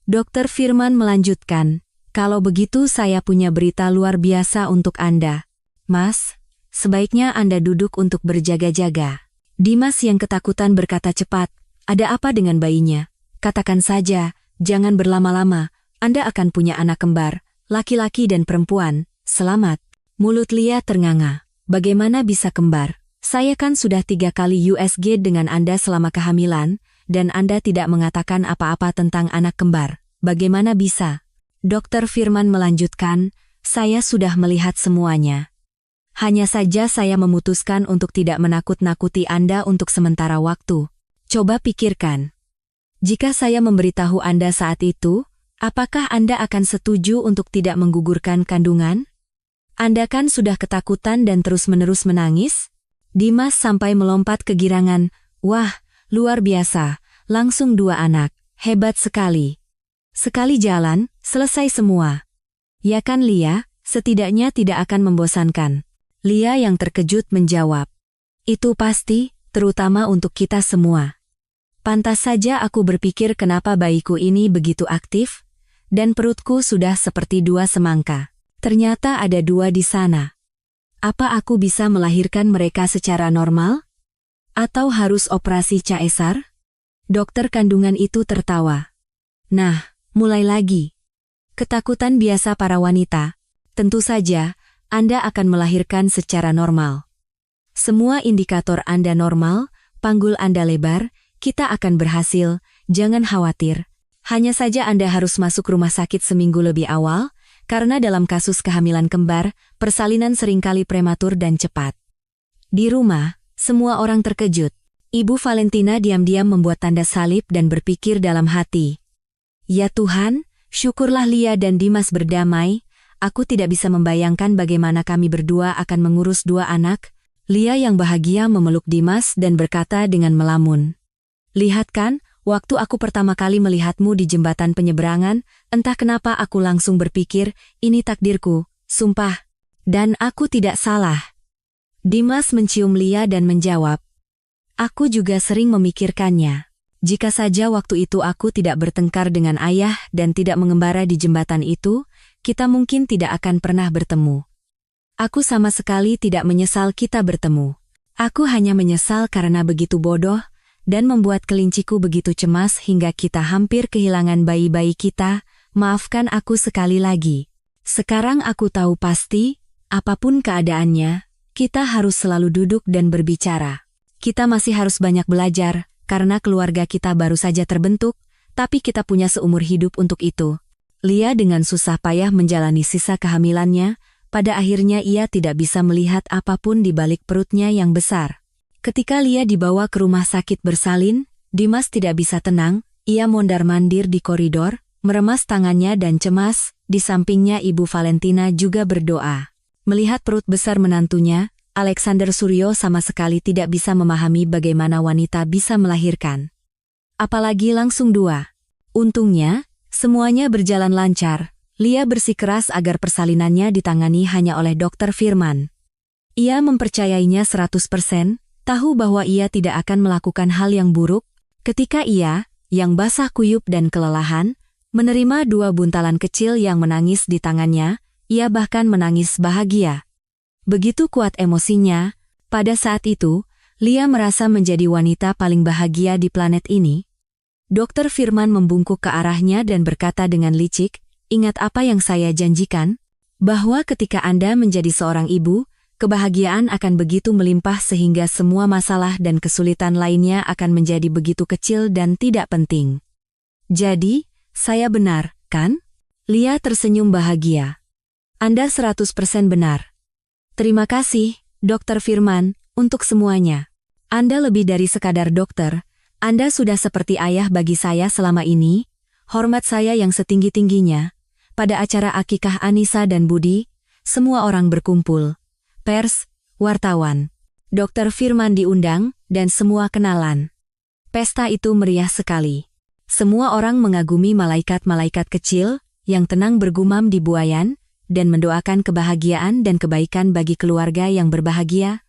Dokter Firman melanjutkan, kalau begitu saya punya berita luar biasa untuk Anda. Mas, sebaiknya Anda duduk untuk berjaga-jaga. Dimas yang ketakutan berkata cepat, ada apa dengan bayinya? Katakan saja, jangan berlama-lama, Anda akan punya anak kembar. Laki-laki dan perempuan, selamat. Mulut Lia ternganga. Bagaimana bisa kembar? Saya kan sudah 3 kali USG dengan Anda selama kehamilan, dan Anda tidak mengatakan apa-apa tentang anak kembar. Bagaimana bisa? Dokter Firman melanjutkan, saya sudah melihat semuanya. Hanya saja saya memutuskan untuk tidak menakut-nakuti Anda untuk sementara waktu. Coba pikirkan. Jika saya memberitahu Anda saat itu, apakah Anda akan setuju untuk tidak menggugurkan kandungan? Anda kan sudah ketakutan dan terus-menerus menangis? Dimas sampai melompat kegirangan. Wah, luar biasa, langsung 2 anak, hebat sekali. Sekali jalan, selesai semua. Ya kan Lia, setidaknya tidak akan membosankan. Lia yang terkejut menjawab. Itu pasti, terutama untuk kita semua. Pantas saja aku berpikir kenapa bayiku ini begitu aktif, dan perutku sudah seperti 2 semangka. Ternyata ada 2 di sana. Apa aku bisa melahirkan mereka secara normal? Atau harus operasi caesar? Dokter kandungan itu tertawa. Nah, mulai lagi. Ketakutan biasa para wanita. Tentu saja, Anda akan melahirkan secara normal. Semua indikator Anda normal, panggul Anda lebar, kita akan berhasil, jangan khawatir. Hanya saja Anda harus masuk rumah sakit seminggu lebih awal, karena dalam kasus kehamilan kembar, persalinan seringkali prematur dan cepat. Di rumah, semua orang terkejut. Ibu Valentina diam-diam membuat tanda salib dan berpikir dalam hati. Ya Tuhan, syukurlah Lia dan Dimas berdamai, aku tidak bisa membayangkan bagaimana kami berdua akan mengurus 2 anak. Lia yang bahagia memeluk Dimas dan berkata dengan melamun. Lihat kan, waktu aku pertama kali melihatmu di jembatan penyeberangan, entah kenapa aku langsung berpikir, ini takdirku, sumpah. Dan aku tidak salah. Dimas mencium Lia dan menjawab. Aku juga sering memikirkannya. Jika saja waktu itu aku tidak bertengkar dengan ayah dan tidak mengembara di jembatan itu, kita mungkin tidak akan pernah bertemu. Aku sama sekali tidak menyesal kita bertemu. Aku hanya menyesal karena begitu bodoh dan membuat kelinciku begitu cemas hingga kita hampir kehilangan bayi-bayi kita. Maafkan aku sekali lagi. Sekarang aku tahu pasti, apapun keadaannya, kita harus selalu duduk dan berbicara. Kita masih harus banyak belajar, karena keluarga kita baru saja terbentuk, tapi kita punya seumur hidup untuk itu. Lia dengan susah payah menjalani sisa kehamilannya. Pada akhirnya ia tidak bisa melihat apapun di balik perutnya yang besar. Ketika Lia dibawa ke rumah sakit bersalin, Dimas tidak bisa tenang. Ia mondar-mandir di koridor, meremas tangannya dan cemas. Di sampingnya Ibu Valentina juga berdoa. Melihat perut besar menantunya, Alexander Suryo sama sekali tidak bisa memahami bagaimana wanita bisa melahirkan. Apalagi langsung 2. Untungnya, semuanya berjalan lancar. Lia bersikeras agar persalinannya ditangani hanya oleh Dr. Firman. Ia mempercayainya 100%, tahu bahwa ia tidak akan melakukan hal yang buruk. Ketika ia, yang basah kuyup dan kelelahan, menerima 2 buntalan kecil yang menangis di tangannya, ia bahkan menangis bahagia. Begitu kuat emosinya, pada saat itu, Lia merasa menjadi wanita paling bahagia di planet ini. Dr. Firman membungkuk ke arahnya dan berkata dengan licik, "Ingat apa yang saya janjikan? Bahwa ketika Anda menjadi seorang ibu, kebahagiaan akan begitu melimpah sehingga semua masalah dan kesulitan lainnya akan menjadi begitu kecil dan tidak penting. Jadi, saya benar, kan?" Lia tersenyum bahagia. "Anda 100% benar. Terima kasih, Dr. Firman, untuk semuanya. Anda lebih dari sekadar dokter. Anda sudah seperti ayah bagi saya selama ini. Hormat saya yang setinggi-tingginya." Pada acara akikah Anissa dan Budi, semua orang berkumpul. Pers, wartawan. Dr. Firman diundang, dan semua kenalan. Pesta itu meriah sekali. Semua orang mengagumi malaikat-malaikat kecil, yang tenang bergumam di buayan, dan mendoakan kebahagiaan dan kebaikan bagi keluarga yang berbahagia.